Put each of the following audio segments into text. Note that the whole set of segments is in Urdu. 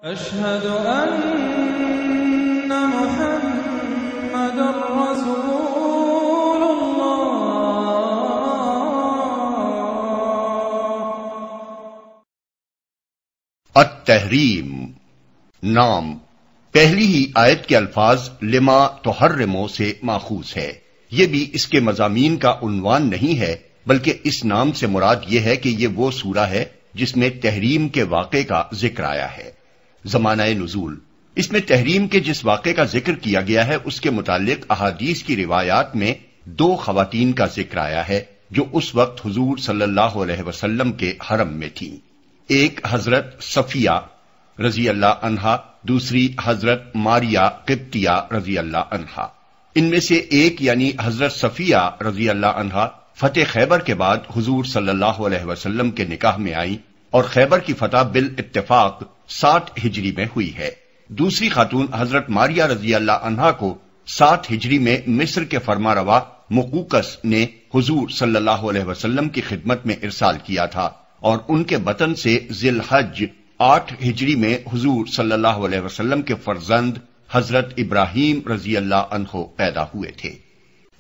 اشہد ان محمد رسول اللہ۔ التحریم نام پہلی ہی آیت کے الفاظ لما تحرمو سے ماخوذ ہے۔ یہ بھی اس کے مضامین کا عنوان نہیں ہے، بلکہ اس نام سے مراد یہ ہے کہ یہ وہ سورہ ہے جس میں تحریم کے واقعے کا ذکر آیا ہے۔ زمانہ نزول، اس میں تحریم کے جس واقعے کا ذکر کیا گیا ہے اس کے متعلق احادیث کی روایات میں 2 خواتین کا ذکر آیا ہے جو اس وقت حضور صلی اللہ علیہ وسلم کے حرم میں تھیں۔ ایک حضرت صفیہ رضی اللہ عنہا، دوسری حضرت ماریہ قبطیہ رضی اللہ عنہا۔ ان میں سے ایک یعنی حضرت صفیہ رضی اللہ عنہا فتح خیبر کے بعد حضور صلی اللہ علیہ وسلم کے نکاح میں آئیں اور خیبر کی فتح بالاتفاق 60 ہجری میں ہوئی ہے۔ دوسری خاتون حضرت ماریہ رضی اللہ عنہا کو 60 ہجری میں مصر کے فرمانروا مقوقس نے حضور صلی اللہ علیہ وسلم کی خدمت میں ارسال کیا تھا اور ان کے بطن سے ذی الحج 8 ہجری میں حضور صلی اللہ علیہ وسلم کے فرزند حضرت ابراہیم رضی اللہ عنہ پیدا ہوئے تھے۔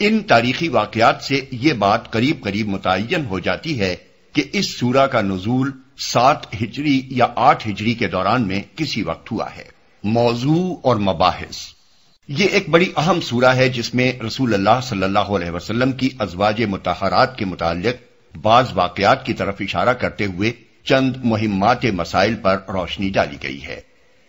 ان تاریخی واقعات سے یہ بات قریب قریب متعین ہو جاتی ہے کہ اس سورہ کا نزول 7 ہجری یا 8 ہجری کے دوران میں کسی وقت ہوا ہے۔ موضوع اور مباحث، یہ ایک بڑی اہم سورہ ہے جس میں رسول اللہ صلی اللہ علیہ وسلم کی ازواج مطہرات کے متعلق بعض واقعات کی طرف اشارہ کرتے ہوئے چند مہمات مسائل پر روشنی ڈالی گئی ہے۔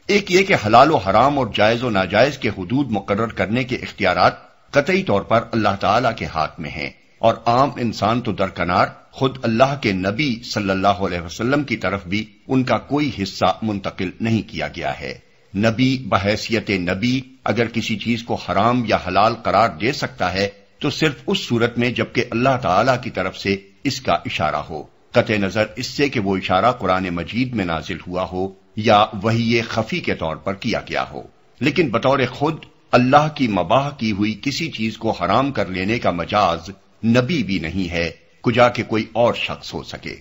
ایک یہ کہ حلال و حرام اور جائز و ناجائز کے حدود مقرر کرنے کے اختیارات قطعی طور پر اللہ تعالی کے ہاتھ میں ہیں، اور عام انسان تو درکنار خود اللہ کے نبی صلی اللہ علیہ وسلم کی طرف بھی ان کا کوئی حصہ منتقل نہیں کیا گیا ہے۔ نبی بحیثیت نبی اگر کسی چیز کو حرام یا حلال قرار دے سکتا ہے تو صرف اس صورت میں جبکہ اللہ تعالی کی طرف سے اس کا اشارہ ہو، قطع نظر اس سے کہ وہ اشارہ قرآن مجید میں نازل ہوا ہو یا وحی خفی کے طور پر کیا گیا ہو، لیکن بطور خود اللہ کی مباح کی ہوئی کسی چیز کو حرام کر لینے کا مجاز نبی بھی نہیں ہے، کجا کہ کوئی اور شخص ہو سکے۔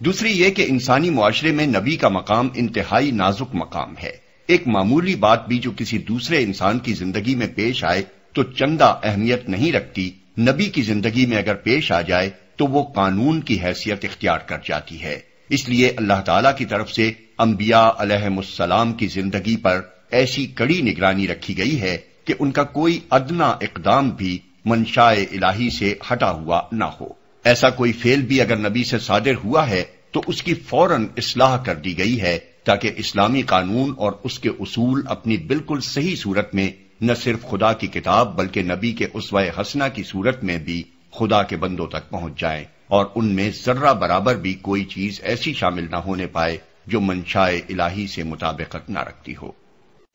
دوسری یہ کہ انسانی معاشرے میں نبی کا مقام انتہائی نازک مقام ہے۔ ایک معمولی بات بھی جو کسی دوسرے انسان کی زندگی میں پیش آئے تو چندہ اہمیت نہیں رکھتی، نبی کی زندگی میں اگر پیش آ جائے تو وہ قانون کی حیثیت اختیار کر جاتی ہے۔ اس لیے اللہ تعالیٰ کی طرف سے انبیاء علیہم السلام کی زندگی پر ایسی کڑی نگرانی رکھی گئی ہے کہ ان کا کوئی ادنا اقدام بھی منشاء الہی سے ہٹا ہوا نہ ہو۔ ایسا کوئی فعل بھی اگر نبی سے صادر ہوا ہے تو اس کی فوراً اصلاح کر دی گئی ہے تاکہ اسلامی قانون اور اس کے اصول اپنی بالکل صحیح صورت میں نہ صرف خدا کی کتاب بلکہ نبی کے اسوہ حسنہ کی صورت میں بھی خدا کے بندوں تک پہنچ جائیں، اور ان میں ذرہ برابر بھی کوئی چیز ایسی شامل نہ ہونے پائے جو منشاء الہی سے مطابقت نہ رکھتی ہو۔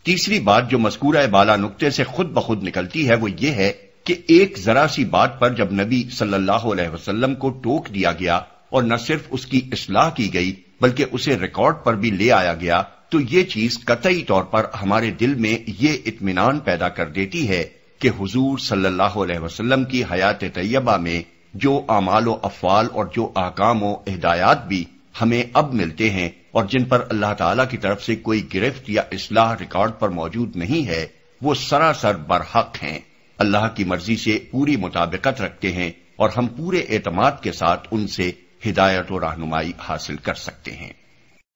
تیسری بات جو مذکورہ بالا نقطے سے خود بخود نکلتی ہے وہ یہ ہے کہ ایک ذرا سی بات پر جب نبی صلی اللہ علیہ وسلم کو ٹوک دیا گیا اور نہ صرف اس کی اصلاح کی گئی بلکہ اسے ریکارڈ پر بھی لے آیا گیا تو یہ چیز قطعی طور پر ہمارے دل میں یہ اطمینان پیدا کر دیتی ہے کہ حضور صلی اللہ علیہ وسلم کی حیات طیبہ میں جو اعمال و افعال اور جو احکام و ہدایات بھی ہمیں اب ملتے ہیں اور جن پر اللہ تعالیٰ کی طرف سے کوئی گرفت یا اصلاح ریکارڈ پر موجود نہیں ہے، وہ سراسر برحق ہیں، اللہ کی مرضی سے پوری مطابقت رکھتے ہیں اور ہم پورے اعتماد کے ساتھ ان سے ہدایت و رہنمائی حاصل کر سکتے ہیں۔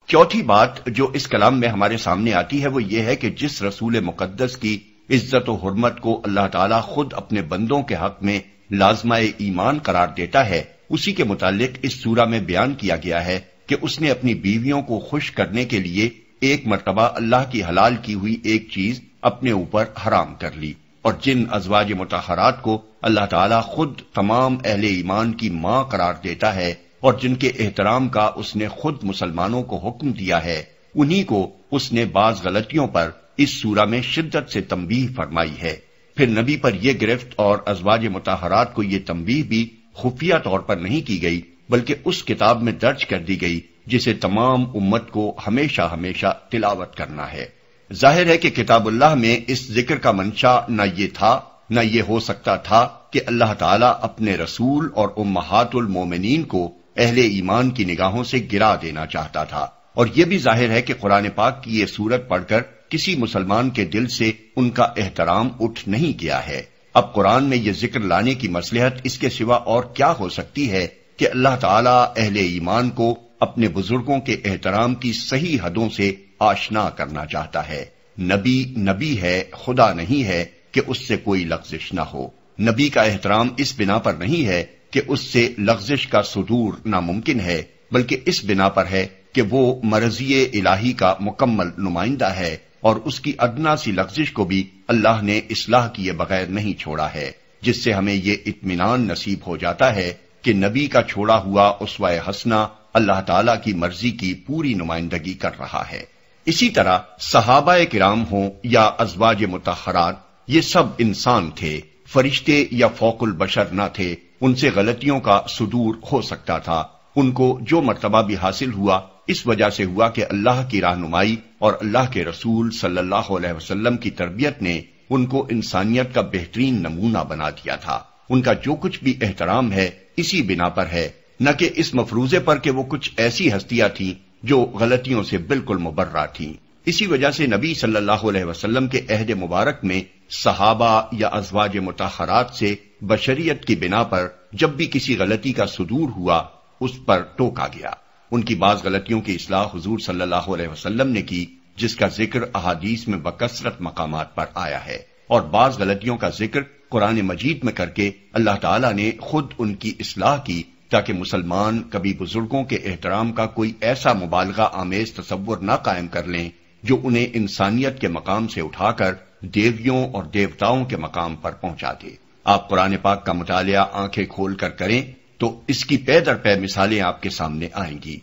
چوتھی بات جو اس کلام میں ہمارے سامنے آتی ہے وہ یہ ہے کہ جس رسول مقدس کی عزت و حرمت کو اللہ تعالیٰ خود اپنے بندوں کے حق میں لازمہ ایمان قرار دیتا ہے، اسی کے متعلق اس سورہ میں بیان کیا گیا ہے کہ اس نے اپنی بیویوں کو خوش کرنے کے لیے ایک مرتبہ اللہ کی حلال کی ہوئی ایک چیز اپنے اوپر حرام کر لی، اور جن ازواج مطہرات کو اللہ تعالیٰ خود تمام اہل ایمان کی ماں قرار دیتا ہے اور جن کے احترام کا اس نے خود مسلمانوں کو حکم دیا ہے، انہی کو اس نے بعض غلطیوں پر اس سورہ میں شدت سے تنبیہ فرمائی ہے۔ پھر نبی پر یہ گرفت اور ازواج مطہرات کو یہ تنبیہ بھی خفیہ طور پر نہیں کی گئی بلکہ اس کتاب میں درج کر دی گئی جسے تمام امت کو ہمیشہ ہمیشہ تلاوت کرنا ہے۔ ظاہر ہے کہ کتاب اللہ میں اس ذکر کا منشا نہ یہ تھا نہ یہ ہو سکتا تھا کہ اللہ تعالیٰ اپنے رسول اور امہات المومنین کو اہل ایمان کی نگاہوں سے گرا دینا چاہتا تھا اور یہ بھی ظاہر ہے کہ قرآن پاک کی یہ سورت پڑھ کر کسی مسلمان کے دل سے ان کا احترام اٹھ نہیں گیا ہے۔ اب قرآن میں یہ ذکر لانے کی مصلحت اس کے سوا اور کیا ہو سکتی ہے کہ اللہ تعالیٰ اہل ایمان کو اپنے بزرگوں کے احترام کی صحیح حدوں سے آشنا کرنا چاہتا ہے۔ نبی نبی ہے، خدا نہیں ہے کہ اس سے کوئی لغزش نہ ہو۔ نبی کا احترام اس بنا پر نہیں ہے کہ اس سے لغزش کا صدور ناممکن ہے، بلکہ اس بنا پر ہے کہ وہ مرضی الہی کا مکمل نمائندہ ہے، اور اس کی ادنا سی لغزش کو بھی اللہ نے اصلاح کیے بغیر نہیں چھوڑا ہے، جس سے ہمیں یہ اطمینان نصیب ہو جاتا ہے کہ نبی کا چھوڑا ہوا اسوہ حسنہ اللہ تعالیٰ کی مرضی کی پوری نمائندگی کر رہا ہے۔ اسی طرح صحابہ کرام ہوں یا ازواج مطہرات، یہ سب انسان تھے، فرشتے یا فوق البشر نہ تھے۔ ان سے غلطیوں کا صدور ہو سکتا تھا۔ ان کو جو مرتبہ بھی حاصل ہوا اس وجہ سے ہوا کہ اللہ کی رہنمائی اور اللہ کے رسول صلی اللہ علیہ وسلم کی تربیت نے ان کو انسانیت کا بہترین نمونہ بنا دیا تھا۔ ان کا جو کچھ بھی احترام ہے اسی بنا پر ہے، نہ کہ اس مفروضے پر کہ وہ کچھ ایسی ہستیاں تھیں جو غلطیوں سے بالکل مبرہ تھیں۔ اسی وجہ سے نبی صلی اللہ علیہ وسلم کے عہد مبارک میں صحابہ یا ازواج مطہرات سے بشریت کی بنا پر جب بھی کسی غلطی کا صدور ہوا اس پر ٹوکا گیا۔ ان کی بعض غلطیوں کی اصلاح حضور صلی اللہ علیہ وسلم نے کی، جس کا ذکر احادیث میں بکثرت مقامات پر آیا ہے، اور بعض غلطیوں کا ذکر قرآن مجید میں کر کے اللہ تعالیٰ نے خود ان کی اصلاح کی، تاکہ مسلمان کبھی بزرگوں کے احترام کا کوئی ایسا مبالغہ آمیز تصور نہ قائم کر لیں جو انہیں انسانیت کے مقام سے اٹھا کر دیویوں اور دیوتاؤں کے مقام پر پہنچا دے۔ آپ قرآن پاک کا مطالعہ آنکھیں کھول کر کریں تو اس کی پے در پے مثالیں آپ کے سامنے آئیں گی۔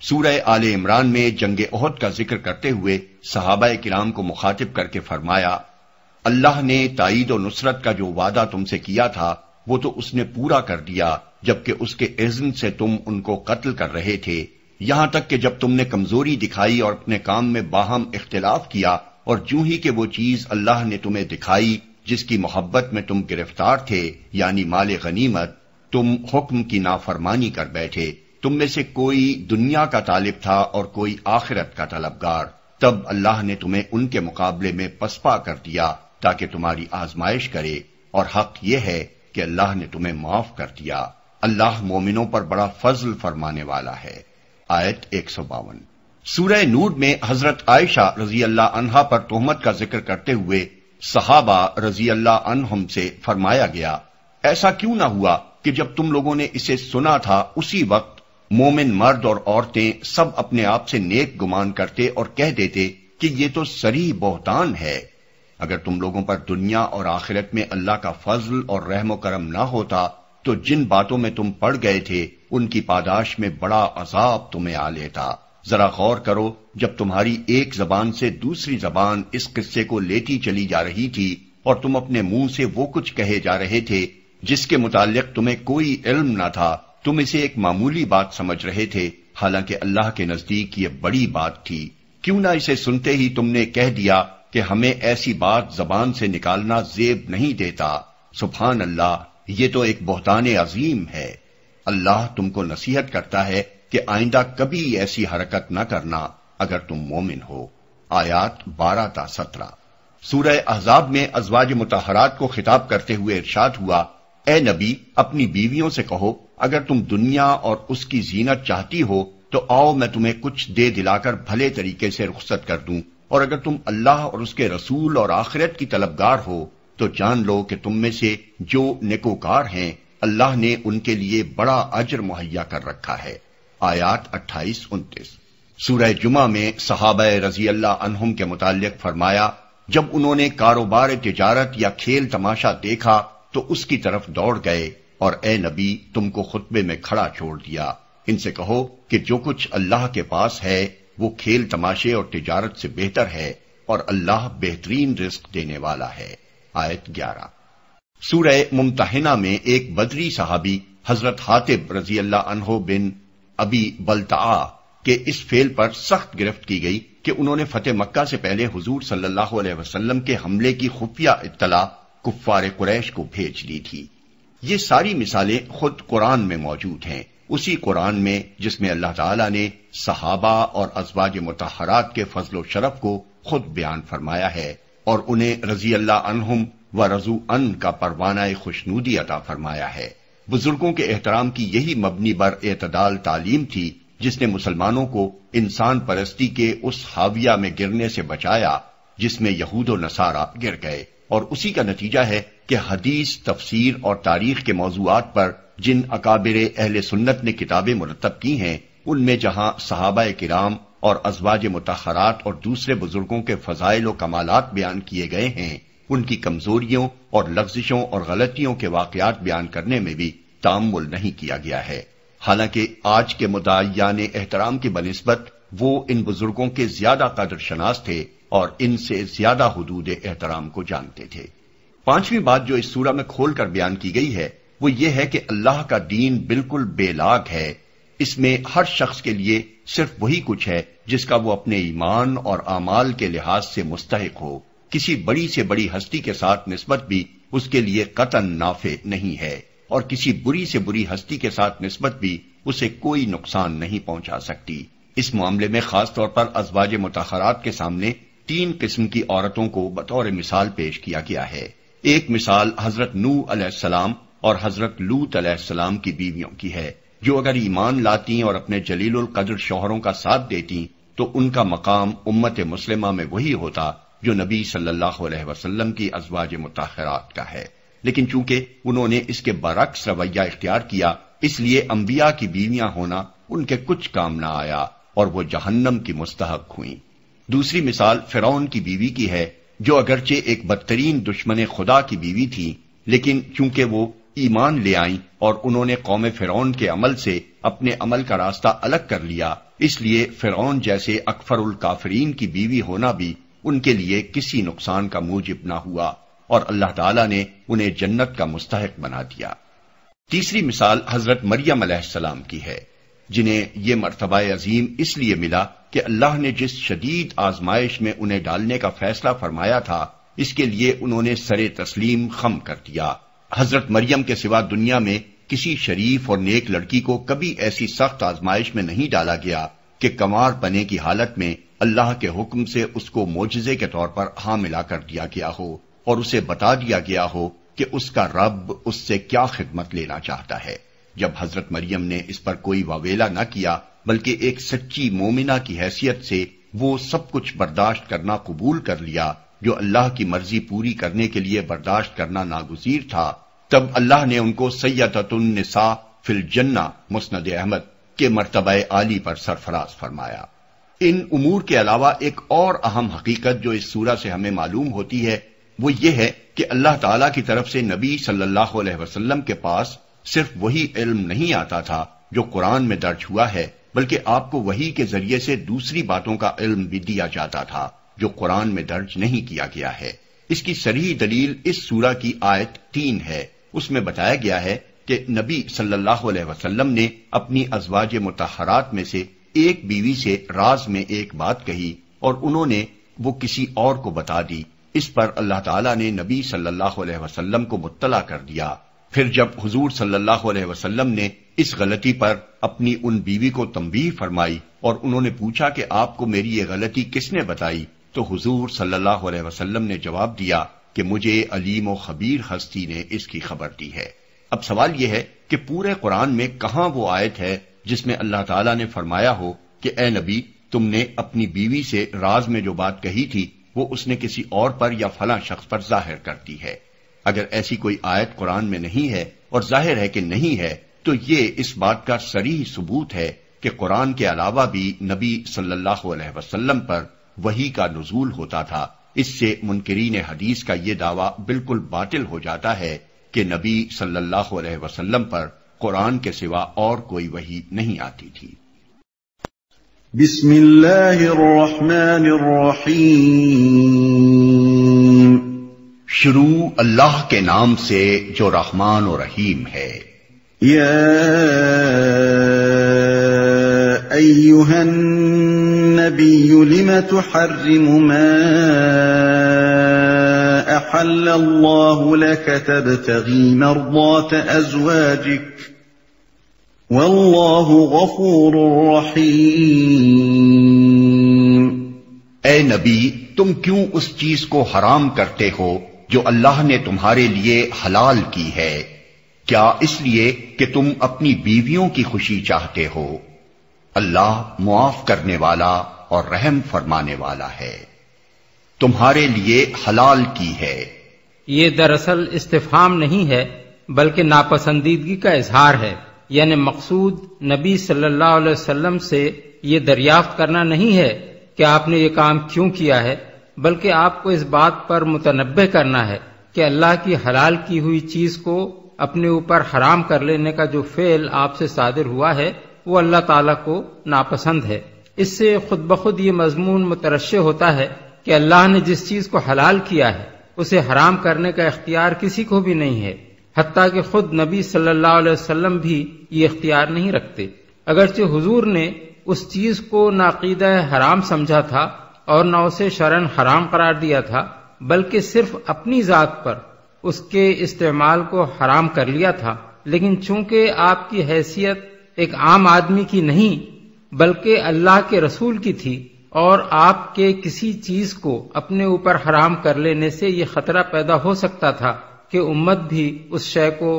سورہ آل عمران میں جنگ احد کا ذکر کرتے ہوئے صحابہ کرام کو مخاطب کر کے فرمایا، اللہ نے تائید و نصرت کا جو وعدہ تم سے کیا تھا وہ تو اس نے پورا کر دیا، جبکہ اس کے اذن سے تم ان کو قتل کر رہے تھے، یہاں تک کہ جب تم نے کمزوری دکھائی اور اپنے کام میں باہم اختلاف کیا، اور جو ہی کہ وہ چیز اللہ نے تمہیں دکھائی جس کی محبت میں تم گرفتار تھے، یعنی مال غنیمت، تم حکم کی نافرمانی کر بیٹھے۔ تم میں سے کوئی دنیا کا طالب تھا اور کوئی آخرت کا طلبگار، تب اللہ نے تمہیں ان کے مقابلے میں پسپا کر دیا تاکہ تمہاری آزمائش کرے، اور حق یہ ہے کہ اللہ نے تمہیں معاف کر دیا۔ اللہ مومنوں پر بڑا فضل فرمانے والا ہے۔ آیت 152۔ سورہ نور میں حضرت عائشہ رضی اللہ عنہا پر تہمت کا ذکر کرتے ہوئے صحابہ رضی اللہ عنہم سے فرمایا گیا، ایسا کیوں نہ ہوا کہ جب تم لوگوں نے اسے سنا تھا اسی وقت مومن مرد اور عورتیں سب اپنے آپ سے نیک گمان کرتے اور کہہ دیتے کہ یہ تو صریح بہتان ہے۔ اگر تم لوگوں پر دنیا اور آخرت میں اللہ کا فضل اور رحم و کرم نہ ہوتا تو جن باتوں میں تم پڑ گئے تھے ان کی پاداش میں بڑا عذاب تمہیں آ لیتا۔ ذرا غور کرو، جب تمہاری ایک زبان سے دوسری زبان اس قصے کو لیتی چلی جا رہی تھی اور تم اپنے منہ سے وہ کچھ کہے جا رہے تھے جس کے متعلق تمہیں کوئی علم نہ تھا، تم اسے ایک معمولی بات سمجھ رہے تھے، حالانکہ اللہ کے نزدیک یہ بڑی بات تھی۔ کیوں نہ اسے سنتے ہی تم نے کہہ دیا کہ ہمیں ایسی بات زبان سے نکالنا زیب نہیں دیتا۔ سبحان اللہ، یہ تو ایک بہتان عظیم ہے۔ اللہ تم کو نصیحت کرتا ہے کہ آئندہ کبھی ایسی حرکت نہ کرنا اگر تم مومن ہو۔ آیات 12 تا 17۔ سورہ احزاب میں ازواج مطہرات کو خطاب کرتے ہوئے ارشاد ہوا، اے نبی، اپنی بیویوں سے کہو اگر تم دنیا اور اس کی زینت چاہتی ہو تو آؤ میں تمہیں کچھ دے دلا کر بھلے طریقے سے رخصت کر دوں، اور اگر تم اللہ اور اس کے رسول اور آخرت کی طلبگار ہو تو جان لو کہ تم میں سے جو نیکوکار ہیں اللہ نے ان کے لیے بڑا اجر مہیا کر رکھا ہے۔ آیات 28-29۔ سورہ جمعہ میں صحابہ رضی اللہ عنہم کے متعلق فرمایا، جب انہوں نے کاروبار تجارت یا کھیل تماشا دیکھا تو اس کی طرف دوڑ گئے، اور اے نبی تم کو خطبے میں کھڑا چھوڑ دیا۔ ان سے کہو کہ جو کچھ اللہ کے پاس ہے وہ کھیل تماشے اور تجارت سے بہتر ہے، اور اللہ بہترین رزق دینے والا ہے۔ آیت 11۔ سورہ ممتحنہ میں ایک بدری صحابی حضرت حاتب رضی اللہ عنہ بن ابی بلتعا کے اس فعل پر سخت گرفت کی گئی کہ انہوں نے فتح مکہ سے پہلے حضور صلی اللہ علیہ وسلم کے حملے کی خفیہ اطلاع کفار قریش کو بھیج دی تھی۔ یہ ساری مثالیں خود قرآن میں موجود ہیں۔ اسی قرآن میں جس میں اللہ تعالیٰ نے صحابہ اور ازواج مطہرات کے فضل و شرف کو خود بیان فرمایا ہے اور انہیں رضی اللہ عنہم و رضوا عنہ کا پروانہ خوشنودی عطا فرمایا ہے۔ بزرگوں کے احترام کی یہی مبنی بر اعتدال تعلیم تھی جس نے مسلمانوں کو انسان پرستی کے اس حاویہ میں گرنے سے بچایا جس میں یہود و نصارہ گر گئے، اور اسی کا نتیجہ ہے کہ حدیث، تفسیر اور تاریخ کے موضوعات پر جن اکابر اہل سنت نے کتابیں مرتب کی ہیں، ان میں جہاں صحابہ کرام اور ازواج مطہرات اور دوسرے بزرگوں کے فضائل و کمالات بیان کیے گئے ہیں، ان کی کمزوریوں اور لغزشوں اور غلطیوں کے واقعات بیان کرنے میں بھی تأمل نہیں کیا گیا ہے، حالانکہ آج کے مدعیان احترام کی بنسبت وہ ان بزرگوں کے زیادہ قدر شناس تھے اور ان سے زیادہ حدود احترام کو جانتے تھے۔ پانچویں بات جو اس سورہ میں کھول کر بیان کی گئی ہے وہ یہ ہے کہ اللہ کا دین بالکل بے لاگ ہے، اس میں ہر شخص کے لیے صرف وہی کچھ ہے جس کا وہ اپنے ایمان اور اعمال کے لحاظ سے مستحق ہو، کسی بڑی سے بڑی ہستی کے ساتھ نسبت بھی اس کے لیے قطعاً نافع نہیں ہے، اور کسی بری سے بری ہستی کے ساتھ نسبت بھی اسے کوئی نقصان نہیں پہنچا سکتی۔ اس معاملے میں خاص طور پر ازواج مطہرات کے سامنے تین قسم کی عورتوں کو بطور مثال پیش کیا گیا ہے۔ ایک مثال حضرت نوح علیہ السلام اور حضرت لوط علیہ السلام کی بیویوں کی ہے، جو اگر ایمان لاتی اور اپنے جلیل القدر شوہروں کا ساتھ دیتی تو ان کا مقام امت مسلمہ میں وہی ہوتا جو نبی صلی اللہ علیہ وسلم کی ازواج مطہرات کا ہے، لیکن چونکہ انہوں نے اس کے برعکس رویہ اختیار کیا، اس لیے انبیاء کی بیویاں ہونا ان کے کچھ کام نہ آیا اور وہ جہنم کی مستحق ہوئیں۔ دوسری مثال فرعون کی بیوی کی ہے، جو اگرچہ ایک بدترین دشمن خدا کی بیوی تھی، لیکن چونکہ وہ ایمان لے آئیں اور انہوں نے قوم فرعون کے عمل سے اپنے عمل کا راستہ الگ کر لیا، اس لیے فرعون جیسے اکفر الکافرین کی بیوی ہونا بھی ان کے لیے کسی نقصان کا موجب نہ ہوا، اور اللہ تعالیٰ نے انہیں جنت کا مستحق بنا دیا۔ تیسری مثال حضرت مریم علیہ السلام کی ہے، جنہیں یہ مرتبہ عظیم اس لیے ملا کہ اللہ نے جس شدید آزمائش میں انہیں ڈالنے کا فیصلہ فرمایا تھا، اس کے لیے انہوں نے سر تسلیم خم کر دیا۔ حضرت مریم کے سوا دنیا میں کسی شریف اور نیک لڑکی کو کبھی ایسی سخت آزمائش میں نہیں ڈالا گیا کہ کنوار پنے کی حالت میں اللہ کے حکم سے اس کو معجزے کے طور پر حاملہ کر دیا گیا ہو اور اسے بتا دیا گیا ہو کہ اس کا رب اس سے کیا خدمت لینا چاہتا ہے۔ جب حضرت مریم نے اس پر کوئی واویلا نہ کیا بلکہ ایک سچی مومنہ کی حیثیت سے وہ سب کچھ برداشت کرنا قبول کر لیا جو اللہ کی مرضی پوری کرنے کے لیے برداشت کرنا ناگزیر تھا، تب اللہ نے ان کو سیدۃ النساء فی الجنہ مسند احمد کے مرتبہ عالی پر سرفراز فرمایا۔ ان امور کے علاوہ ایک اور اہم حقیقت جو اس سورہ سے ہمیں معلوم ہوتی ہے وہ یہ ہے کہ اللہ تعالیٰ کی طرف سے نبی صلی اللہ علیہ وسلم کے پاس صرف وہی علم نہیں آتا تھا جو قرآن میں درج ہوا ہے، بلکہ آپ کو وحی کے ذریعے سے دوسری باتوں کا علم بھی دیا جاتا تھا جو قرآن میں درج نہیں کیا گیا ہے۔ اس کی صریح دلیل اس سورہ کی آیت 3 ہے، اس میں بتایا گیا ہے کہ نبی صلی اللہ علیہ وسلم نے اپنی ازواج مطہرات میں سے ایک بیوی سے راز میں ایک بات کہی اور انہوں نے وہ کسی اور کو بتا دی، اس پر اللہ تعالیٰ نے نبی صلی اللہ علیہ وسلم کو مطلع کر دیا۔ پھر جب حضور صلی اللہ علیہ وسلم نے اس غلطی پر اپنی ان بیوی کو تنبیہ فرمائی اور انہوں نے پوچھا کہ آپ کو میری یہ غلطی کس نے بتائی، تو حضور صلی اللہ علیہ وسلم نے جواب دیا کہ مجھے علیم و خبیر ہستی نے اس کی خبر دی ہے۔ اب سوال یہ ہے کہ پورے قرآن میں کہاں وہ آیت ہے جس میں اللہ تعالیٰ نے فرمایا ہو کہ اے نبی تم نے اپنی بیوی سے راز میں جو بات کہی تھی وہ اس نے کسی اور پر یا فلاں شخص پر ظاہر کر دی ہے۔ اگر ایسی کوئی آیت قرآن میں نہیں ہے اور ظاہر ہے کہ نہیں ہے تو یہ اس بات کا صریح ثبوت ہے کہ قرآن کے علاوہ بھی نبی صلی اللہ علیہ وسلم پر وحی کا نزول ہوتا تھا۔ اس سے منکرین حدیث کا یہ دعویٰ بالکل باطل ہو جاتا ہے کہ نبی صلی اللہ علیہ وسلم پر قرآن کے سوا اور کوئی وحی نہیں آتی تھی۔ بسم اللہ الرحمن الرحیم۔ شروع اللہ کے نام سے جو رحمان و رحیم ہے۔ یا ایھا النبی لم تحرم ما احل اللہ لک تبتغی مرضات ازواجک واللہ غفور رحیم۔ اے نبی، تم کیوں اس چیز کو حرام کرتے ہو جو اللہ نے تمہارے لیے حلال کی ہے؟ کیا اس لیے کہ تم اپنی بیویوں کی خوشی چاہتے ہو؟ اللہ معاف کرنے والا اور رحم فرمانے والا ہے۔ تمہارے لیے حلال کی ہے۔ یہ دراصل استفہام نہیں ہے بلکہ ناپسندیدگی کا اظہار ہے، یعنی مقصود نبی صلی اللہ علیہ وسلم سے یہ دریافت کرنا نہیں ہے کہ آپ نے یہ کام کیوں کیا ہے، بلکہ آپ کو اس بات پر متنبہ کرنا ہے کہ اللہ کی حلال کی ہوئی چیز کو اپنے اوپر حرام کر لینے کا جو فعل آپ سے صادر ہوا ہے وہ اللہ تعالیٰ کو ناپسند ہے۔ اس سے خود بخود یہ مضمون مترشح ہوتا ہے کہ اللہ نے جس چیز کو حلال کیا ہے اسے حرام کرنے کا اختیار کسی کو بھی نہیں ہے، حتیٰ کہ خود نبی صلی اللہ علیہ وسلم بھی یہ اختیار نہیں رکھتے۔ اگرچہ حضور نے اس چیز کو ناقیدہ حرام سمجھا تھا اور نہ اسے شرعاً حرام قرار دیا تھا، بلکہ صرف اپنی ذات پر اس کے استعمال کو حرام کر لیا تھا، لیکن چونکہ آپ کی حیثیت ایک عام آدمی کی نہیں بلکہ اللہ کے رسول کی تھی، اور آپ کے کسی چیز کو اپنے اوپر حرام کر لینے سے یہ خطرہ پیدا ہو سکتا تھا کہ امت بھی اس شے کو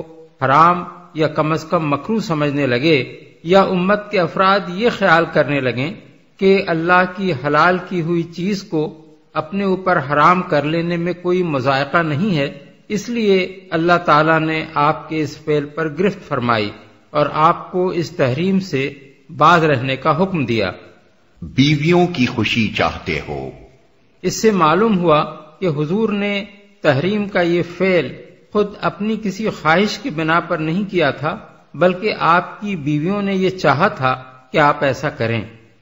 حرام یا کم از کم مکروہ سمجھنے لگے، یا امت کے افراد یہ خیال کرنے لگیں کہ اللہ کی حلال کی ہوئی چیز کو اپنے اوپر حرام کر لینے میں کوئی مذائقہ نہیں ہے۔ اس لیے اللہ تعالیٰ نے آپ کے اس فعل پر گرفت فرمائی اور آپ کو اس تحریم سے باز رہنے کا حکم دیا۔ بیویوں کی خوشی چاہتے ہو۔ اس سے معلوم ہوا کہ حضور نے تحریم کا یہ فعل خود اپنی کسی خواہش کی بنا پر نہیں کیا تھا، بلکہ آپ کی بیویوں نے یہ چاہا تھا کہ آپ ایسا کریں،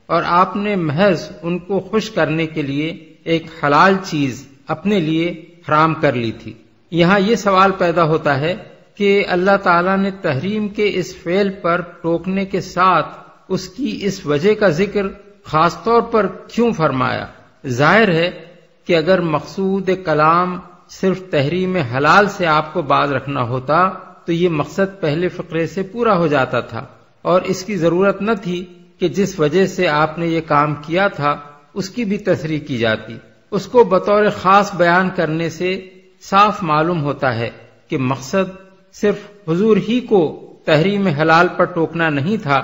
اور آپ نے محض ان کو خوش کرنے کے لیے ایک حلال چیز اپنے لیے حرام کر لی تھی۔ یہاں یہ سوال پیدا ہوتا ہے کہ اللہ تعالیٰ نے تحریم کے اس فعل پر ٹوکنے کے ساتھ اس کی اس وجہ کا ذکر خاص طور پر کیوں فرمایا؟ ظاہر ہے کہ اگر مقصود کلام صرف تحریم حلال سے آپ کو باز رکھنا ہوتا تو یہ مقصد پہلے فقرے سے پورا ہو جاتا تھا، اور اس کی ضرورت نہ تھی کہ جس وجہ سے آپ نے یہ کام کیا تھا اس کی بھی تصریح کی جاتی۔ اس کو بطور خاص بیان کرنے سے صاف معلوم ہوتا ہے کہ مقصد صرف حضور ہی کو تحریم حلال پر ٹوکنا نہیں تھا،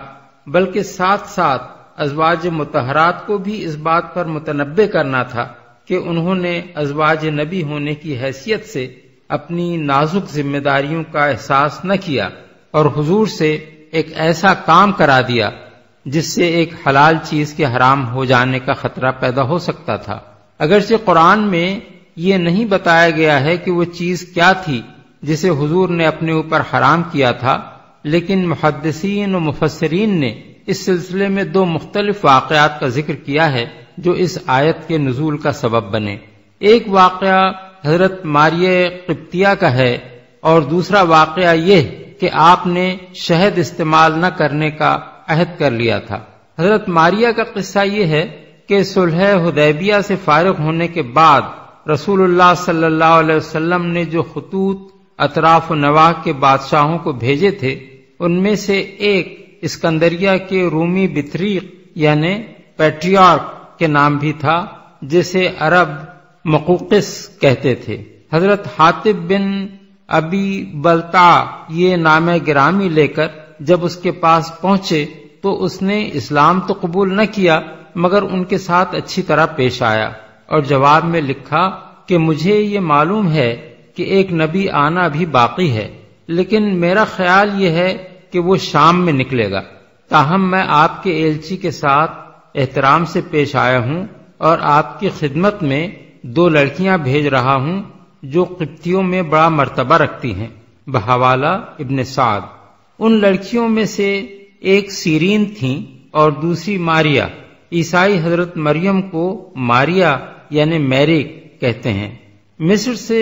بلکہ ساتھ ساتھ ازواج مطہرات کو بھی اس بات پر متنبہ کرنا تھا کہ انہوں نے ازواج نبی ہونے کی حیثیت سے اپنی نازک ذمہ داریوں کا احساس نہ کیا اور حضور سے ایک ایسا کام کرا دیا جس سے ایک حلال چیز کے حرام ہو جانے کا خطرہ پیدا ہو سکتا تھا۔ اگرچہ قرآن میں یہ نہیں بتایا گیا ہے کہ وہ چیز کیا تھی جسے حضور نے اپنے اوپر حرام کیا تھا، لیکن محدثین و مفسرین نے اس سلسلے میں دو مختلف واقعات کا ذکر کیا ہے جو اس آیت کے نزول کا سبب بنے۔ ایک واقعہ حضرت ماریہ قبطیہ کا ہے اور دوسرا واقعہ یہ کہ آپ نے شہد استعمال نہ کرنے کا عہد کر لیا تھا۔ حضرت ماریہ کا قصہ یہ ہے کہ صلح حدیبیہ سے فارغ ہونے کے بعد رسول اللہ صلی اللہ علیہ وسلم نے جو خطوط اطراف و نواح کے بادشاہوں کو بھیجے تھے ان میں سے ایک اسکندریہ کے رومی بطریق یعنی پیٹریارک کے نام بھی تھا، جسے عرب مقوقس کہتے تھے۔ حضرت حاطب بن ابی بلتع یہ نام گرامی لے کر جب اس کے پاس پہنچے تو اس نے اسلام تو قبول نہ کیا مگر ان کے ساتھ اچھی طرح پیش آیا اور جواب میں لکھا کہ مجھے یہ معلوم ہے کہ ایک نبی آنا بھی باقی ہے، لیکن میرا خیال یہ ہے کہ وہ شام میں نکلے گا، تاہم میں آپ کے ایلچی کے ساتھ احترام سے پیش آیا ہوں اور آپ کی خدمت میں 2 لڑکیاں بھیج رہا ہوں جو قبطیوں میں بڑا مرتبہ رکھتی ہیں۔ بحوالہ ابن سعد۔ ان لڑکیوں میں سے ایک سیرین تھیں اور دوسری ماریہ۔ عیسائی حضرت مریم کو ماریہ یعنی میری کہتے ہیں۔ مصر سے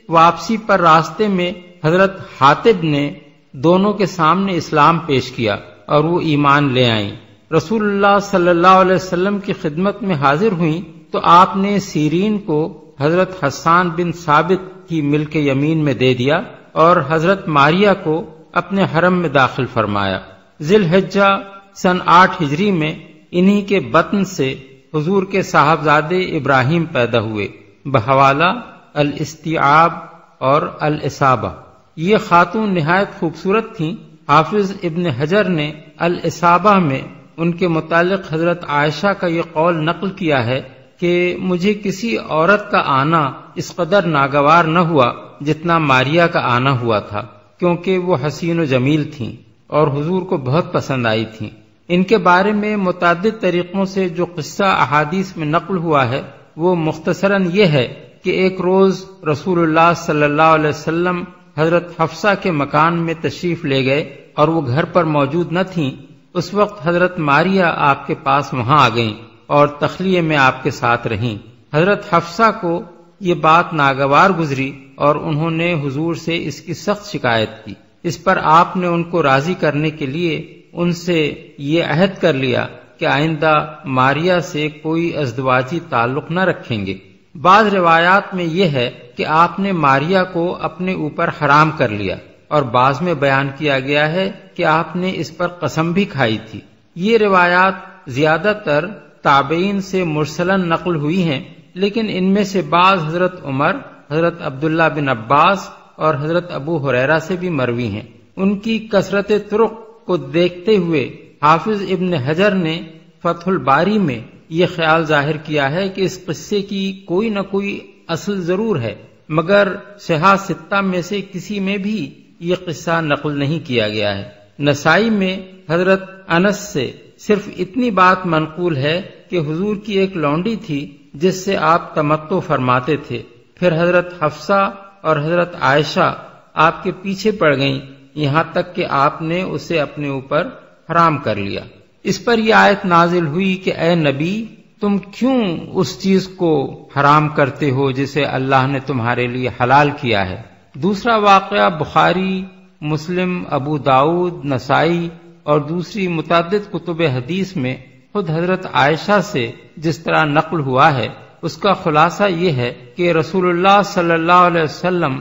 واپسی پر راستے میں حضرت حاطب نے دونوں کے سامنے اسلام پیش کیا اور وہ ایمان لے آئیں۔ رسول اللہ صلی اللہ علیہ وسلم کی خدمت میں حاضر ہوئیں تو آپ نے سیرین کو حضرت حسان بن ثابت کی ملک یمین میں دے دیا اور حضرت ماریہ کو اپنے حرم میں داخل فرمایا۔ ذی الحجہ سن 8 ہجری میں انہی کے بطن سے حضور کے صاحبزادے ابراہیم پیدا ہوئے بحوالہ الاستیعاب اور الاصابہ۔ یہ خاتون نہایت خوبصورت تھیں۔ حافظ ابن حجر نے الاصابہ میں ان کے متعلق حضرت عائشہ کا یہ قول نقل کیا ہے کہ مجھے کسی عورت کا آنا اس قدر ناگوار نہ ہوا جتنا ماریہ کا آنا ہوا تھا، کیونکہ وہ حسین و جمیل تھیں اور حضور کو بہت پسند آئی تھیں۔ ان کے بارے میں متعدد طریقوں سے جو قصہ احادیث میں نقل ہوا ہے وہ مختصراً یہ ہے کہ ایک روز رسول اللہ صلی اللہ علیہ وسلم حضرت حفصہ کے مکان میں تشریف لے گئے اور وہ گھر پر موجود نہ تھیں۔ اس وقت حضرت ماریہ آپ کے پاس وہاں آ گئیں اور تخلیے میں آپ کے ساتھ رہیں۔ حضرت حفصہ کو یہ بات ناگوار گزری اور انہوں نے حضور سے اس کی سخت شکایت کی۔ اس پر آپ نے ان کو راضی کرنے کے لیے ان سے یہ عہد کر لیا کہ آئندہ ماریہ سے کوئی ازدواجی تعلق نہ رکھیں گے۔ بعض روایات میں یہ ہے کہ آپ نے ماریہ کو اپنے اوپر حرام کر لیا، اور بعض میں بیان کیا گیا ہے کہ آپ نے اس پر قسم بھی کھائی تھی۔ یہ روایات زیادہ تر تابعین سے مرسلن نقل ہوئی ہیں، لیکن ان میں سے بعض حضرت عمر، حضرت عبداللہ بن عباس اور حضرت ابو ہریرہ سے بھی مروی ہیں۔ ان کی کثرت طرق کو دیکھتے ہوئے حافظ ابن حجر نے فتح الباری میں یہ خیال ظاہر کیا ہے کہ اس قصے کی کوئی نہ کوئی اصل ضرور ہے، مگر صحاح ستہ میں سے کسی میں بھی یہ قصہ نقل نہیں کیا گیا ہے۔ نسائی میں حضرت انس سے صرف اتنی بات منقول ہے کہ حضور کی ایک لونڈی تھی جس سے آپ تمتع فرماتے تھے، پھر حضرت حفصہ اور حضرت عائشہ آپ کے پیچھے پڑ گئیں، یہاں تک کہ آپ نے اسے اپنے اوپر حرام کر لیا۔ اس پر یہ آیت نازل ہوئی کہ اے نبی، تم کیوں اس چیز کو حرام کرتے ہو جسے اللہ نے تمہارے لیے حلال کیا ہے۔ دوسرا واقعہ بخاری، مسلم، ابو داؤد، نسائی اور دوسری متعدد کتب حدیث میں خود حضرت عائشہ سے جس طرح نقل ہوا ہے اس کا خلاصہ یہ ہے کہ رسول اللہ صلی اللہ علیہ وسلم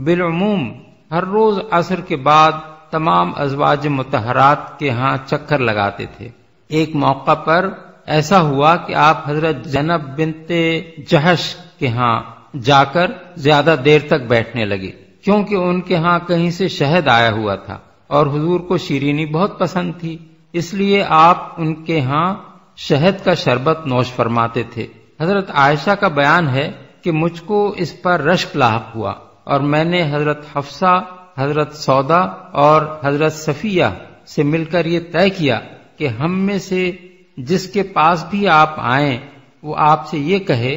بالعموم ہر روز عصر کے بعد تمام ازواج مطہرات کے ہاں چکر لگاتے تھے۔ ایک موقع پر ایسا ہوا کہ آپ حضرت زینب بنت جہش کے ہاں جا کر زیادہ دیر تک بیٹھنے لگے، کیونکہ ان کے ہاں کہیں سے شہد آیا ہوا تھا اور حضور کو شیرینی بہت پسند تھی، اس لیے آپ ان کے ہاں شہد کا شربت نوش فرماتے تھے۔ حضرت عائشہ کا بیان ہے کہ مجھ کو اس پر رشک لاحق ہوا اور میں نے حضرت حفصہ، حضرت سودا اور حضرت صفیہ سے مل کر یہ طے کیا کہ ہم میں سے جس کے پاس بھی آپ آئیں وہ آپ سے یہ کہے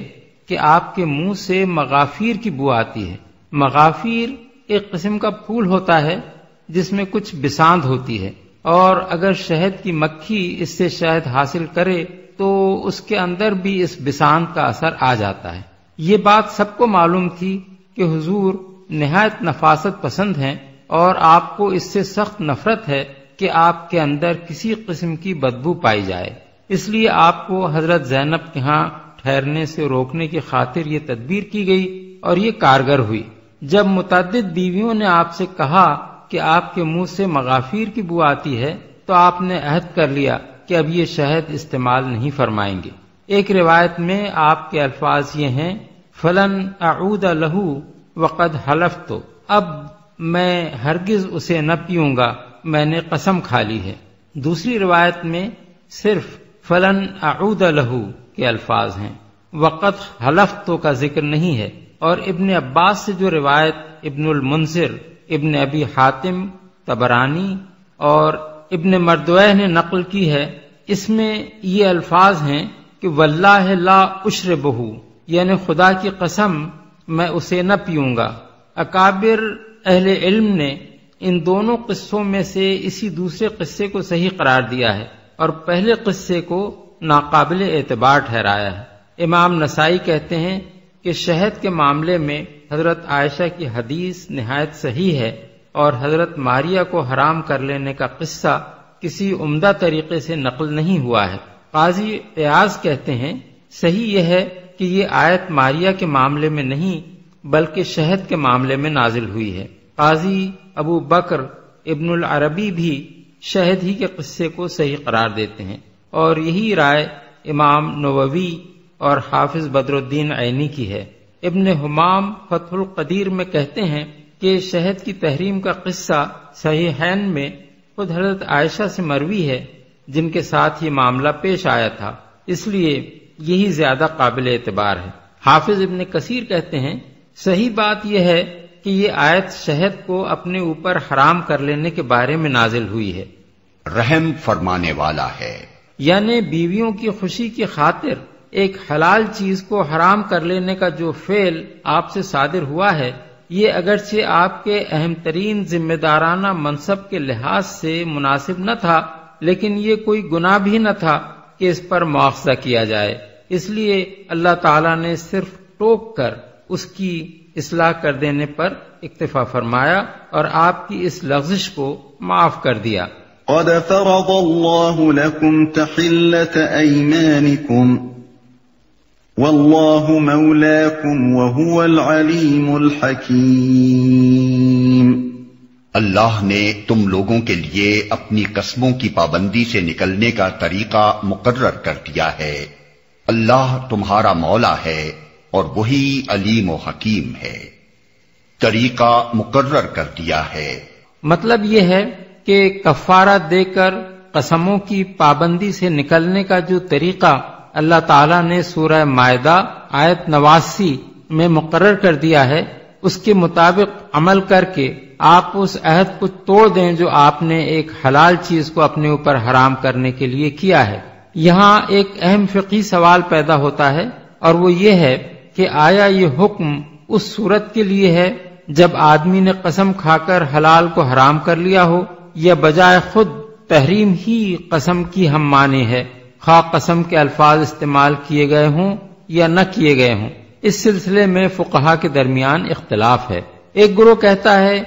کہ آپ کے منہ سے مغافیر کی بو آتی ہے۔ مغافیر ایک قسم کا پھول ہوتا ہے جس میں کچھ بساند ہوتی ہے، اور اگر شہد کی مکھی اس سے شہد حاصل کرے تو اس کے اندر بھی اس بساند کا اثر آ جاتا ہے۔ یہ بات سب کو معلوم تھی کہ حضور نہایت نفاست پسند ہیں اور آپ کو اس سے سخت نفرت ہے کہ آپ کے اندر کسی قسم کی بدبو پائی جائے، اس لیے آپ کو حضرت زینب کے ہاں ٹھہرنے سے روکنے کی خاطر یہ تدبیر کی گئی اور یہ کارگر ہوئی۔ جب متعدد بیویوں نے آپ سے کہا کہ آپ کے منہ سے مغافیر کی بو آتی ہے تو آپ نے عہد کر لیا کہ اب یہ شہد استعمال نہیں فرمائیں گے۔ ایک روایت میں آپ کے الفاظ یہ ہیں، فلن اعود لہ وقد حلفت، اب میں ہرگز اسے نہ پیوں گا، میں نے قسم کھا لی ہے۔ دوسری روایت میں صرف فلن اعود لہ کے الفاظ ہیں، وقد حلفت کا ذکر نہیں ہے۔ اور ابن عباس سے جو روایت ابن المنذر، ابن ابی حاتم، طبرانی اور ابن مردویہ نے نقل کی ہے، اس میں یہ الفاظ ہیں کہ واللہ لا اشربہ، یعنی خدا کی قسم میں اسے نہ پیوں گا۔ اکابر اہل علم نے ان دونوں قصوں میں سے اسی دوسرے قصے کو صحیح قرار دیا ہے اور پہلے قصے کو ناقابل اعتبار ٹھہرایا ہے۔ امام نسائی کہتے ہیں کہ شہد کے معاملے میں حضرت عائشہ کی حدیث نہایت صحیح ہے اور حضرت ماریہ کو حرام کر لینے کا قصہ کسی عمدہ طریقے سے نقل نہیں ہوا ہے۔ قاضی عیاض کہتے ہیں صحیح یہ ہے کہ یہ آیت ماریہ کے معاملے میں نہیں بلکہ شہد کے معاملے میں نازل ہوئی ہے۔ قاضی ابو بکر ابن العربی بھی شہد ہی کے قصے کو صحیح قرار دیتے ہیں، اور یہی رائے امام نووی اور حافظ بدر الدین عینی کی ہے۔ ابن حمام فتح القدیر میں کہتے ہیں کہ شہد کی تحریم کا قصہ صحیحین میں خود حضرت عائشہ سے مروی ہے، جن کے ساتھ یہ معاملہ پیش آیا تھا، اس لیے یہی زیادہ قابل اعتبار ہے۔ حافظ ابن کثیر کہتے ہیں صحیح بات یہ ہے کہ یہ آیت شہد کو اپنے اوپر حرام کر لینے کے بارے میں نازل ہوئی ہے، رحم فرمانے والا ہے۔ یعنی بیویوں کی خوشی کی خاطر ایک حلال چیز کو حرام کر لینے کا جو فعل آپ سے صادر ہوا ہے، یہ اگرچہ آپ کے اہم ترین ذمہ دارانہ منصب کے لحاظ سے مناسب نہ تھا، لیکن یہ کوئی گناہ بھی نہ تھا کہ اس پر مواخذہ کیا جائے، اس لیے اللہ تعالیٰ نے صرف ٹوک کر اس کی اصلاح کر دینے پر اکتفا فرمایا اور آپ کی اس لغزش کو معاف کر دیا۔ قد فرض الله لكم تحلة أيمانكم والله مولاكم وهو العليم الحكيم۔ اللہ نے تم لوگوں کے لیے اپنی قسموں کی پابندی سے نکلنے کا طریقہ مقرر کر دیا ہے۔ اللہ تمہارا مولا ہے اور وہی علیم و حکیم ہے۔ طریقہ مقرر کر دیا ہے، مطلب یہ ہے کہ کفارہ دے کر قسموں کی پابندی سے نکلنے کا جو طریقہ اللہ تعالیٰ نے سورہ مائدہ آیت 89 میں مقرر کر دیا ہے، اس کے مطابق عمل کر کے آپ اس عہد کو توڑ دیں جو آپ نے ایک حلال چیز کو اپنے اوپر حرام کرنے کے لیے کیا ہے۔ یہاں ایک اہم فقہی سوال پیدا ہوتا ہے، اور وہ یہ ہے کہ آیا یہ حکم اس صورت کے لیے ہے جب آدمی نے قسم کھا کر حلال کو حرام کر لیا ہو، یا بجائے خود تحریم ہی قسم کی ہم معنی ہے، خواہ قسم کے الفاظ استعمال کیے گئے ہوں یا نہ کیے گئے ہوں؟ اس سلسلے میں فقہا کے درمیان اختلاف ہے۔ ایک گروہ کہتا ہے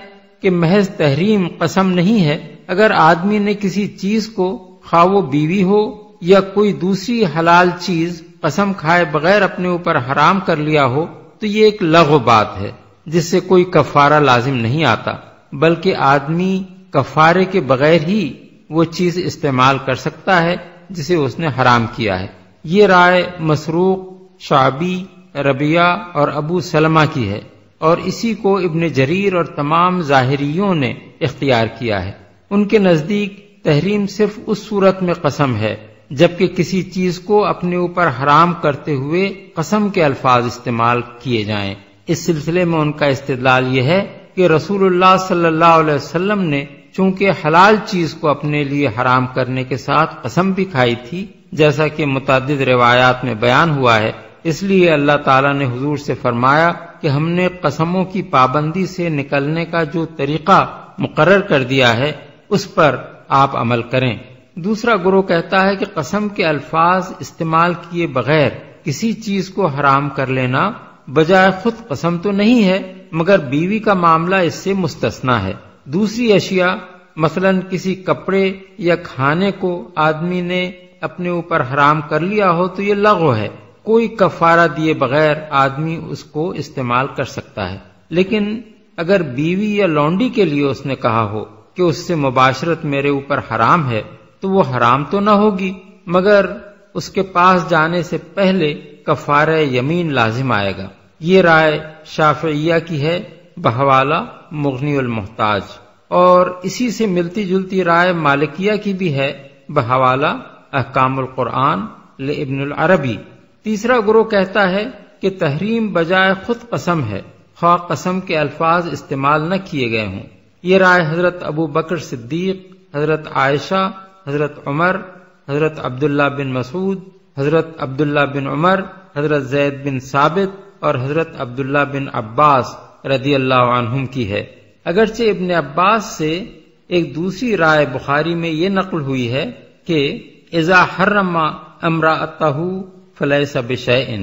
کہ محض تحریم قسم نہیں ہے، اگر آدمی نے کسی چیز کو خواہ وہ بیوی ہو یا کوئی دوسری حلال چیز قسم کھائے بغیر اپنے اوپر حرام کر لیا ہو تو یہ ایک لغو بات ہے جس سے کوئی کفارہ لازم نہیں آتا، بلکہ آدمی کفارے کے بغیر ہی وہ چیز استعمال کر سکتا ہے جسے اس نے حرام کیا ہے۔ یہ رائے مسروق، شعبی، ربیعہ اور ابو سلمہ کی ہے، اور اسی کو ابن جریر اور تمام ظاہریوں نے اختیار کیا ہے۔ ان کے نزدیک تحریم صرف اس صورت میں قسم ہے جبکہ کسی چیز کو اپنے اوپر حرام کرتے ہوئے قسم کے الفاظ استعمال کیے جائیں۔ اس سلسلے میں ان کا استدلال یہ ہے کہ رسول اللہ صلی اللہ علیہ وسلم نے چونکہ حلال چیز کو اپنے لیے حرام کرنے کے ساتھ قسم بھی کھائی تھی، جیسا کہ متعدد روایات میں بیان ہوا ہے، اس لیے اللہ تعالیٰ نے حضور سے فرمایا کہ ہم نے قسموں کی پابندی سے نکلنے کا جو طریقہ مقرر کر دیا ہے اس پر آپ عمل کریں۔ دوسرا گروہ کہتا ہے کہ قسم کے الفاظ استعمال کیے بغیر کسی چیز کو حرام کر لینا بجائے خود قسم تو نہیں ہے، مگر بیوی کا معاملہ اس سے مستثنا ہے۔ دوسری اشیاء مثلا کسی کپڑے یا کھانے کو آدمی نے اپنے اوپر حرام کر لیا ہو تو یہ لغو ہے، کوئی کفارہ دیے بغیر آدمی اس کو استعمال کر سکتا ہے۔ لیکن اگر بیوی یا لونڈی کے لیے اس نے کہا ہو کہ اس سے مباشرت میرے اوپر حرام ہے تو وہ حرام تو نہ ہوگی، مگر اس کے پاس جانے سے پہلے کفارہ یمین لازم آئے گا۔ یہ رائے شافعیہ کی ہے بحوالہ مغنی المحتاج، اور اسی سے ملتی جلتی رائے مالکیہ کی بھی ہے بحوالہ احکام القرآن لابن العربی۔ تیسرا گروہ کہتا ہے کہ تحریم بجائے خود قسم ہے، خواہ قسم کے الفاظ استعمال نہ کیے گئے ہوں۔ یہ رائے حضرت ابو بکر صدیق، حضرت عائشہ، حضرت عمر، حضرت عبداللہ بن مسعود، حضرت عبداللہ بن عمر، حضرت زید بن ثابت اور حضرت عبداللہ بن عباس رضی اللہ عنہم کی ہے۔ اگرچہ ابن عباس سے ایک دوسری رائے بخاری میں یہ نقل ہوئی ہے کہ اذا حرم امرأتہ فلیس بشیء،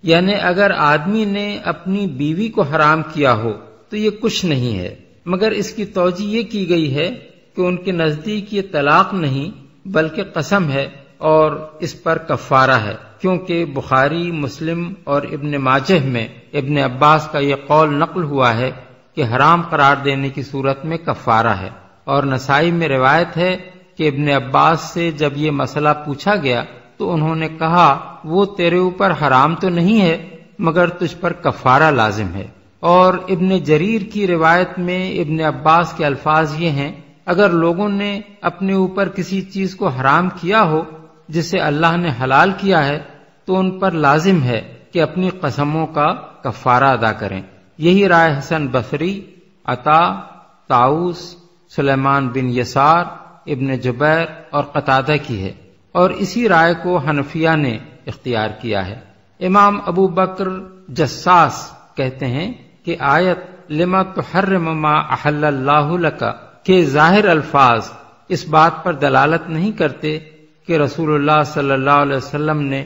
یعنی اگر آدمی نے اپنی بیوی کو حرام کیا ہو تو یہ کچھ نہیں ہے، مگر اس کی توجیہ یہ کی گئی ہے کہ ان کے نزدیک یہ طلاق نہیں بلکہ قسم ہے اور اس پر کفارہ ہے، کیونکہ بخاری، مسلم اور ابن ماجہ میں ابن عباس کا یہ قول نقل ہوا ہے کہ حرام قرار دینے کی صورت میں کفارہ ہے، اور نسائی میں روایت ہے کہ ابن عباس سے جب یہ مسئلہ پوچھا گیا تو انہوں نے کہا وہ تیرے اوپر حرام تو نہیں ہے مگر تجھ پر کفارہ لازم ہے۔ اور ابن جریر کی روایت میں ابن عباس کے الفاظ یہ ہیں، اگر لوگوں نے اپنے اوپر کسی چیز کو حرام کیا ہو جسے اللہ نے حلال کیا ہے تو ان پر لازم ہے کہ اپنی قسموں کا کفارہ ادا کریں۔ یہی رائے حسن بصری، عطا، طاؤس، سلیمان بن یسار، ابن جبیر اور قتادہ کی ہے، اور اسی رائے کو حنفیہ نے اختیار کیا ہے۔ امام ابو بکر جساس کہتے ہیں کہ آیت لما تحرم ما احل اللہ لک کے ظاہر الفاظ اس بات پر دلالت نہیں کرتے کہ رسول اللہ صلی اللہ علیہ وسلم نے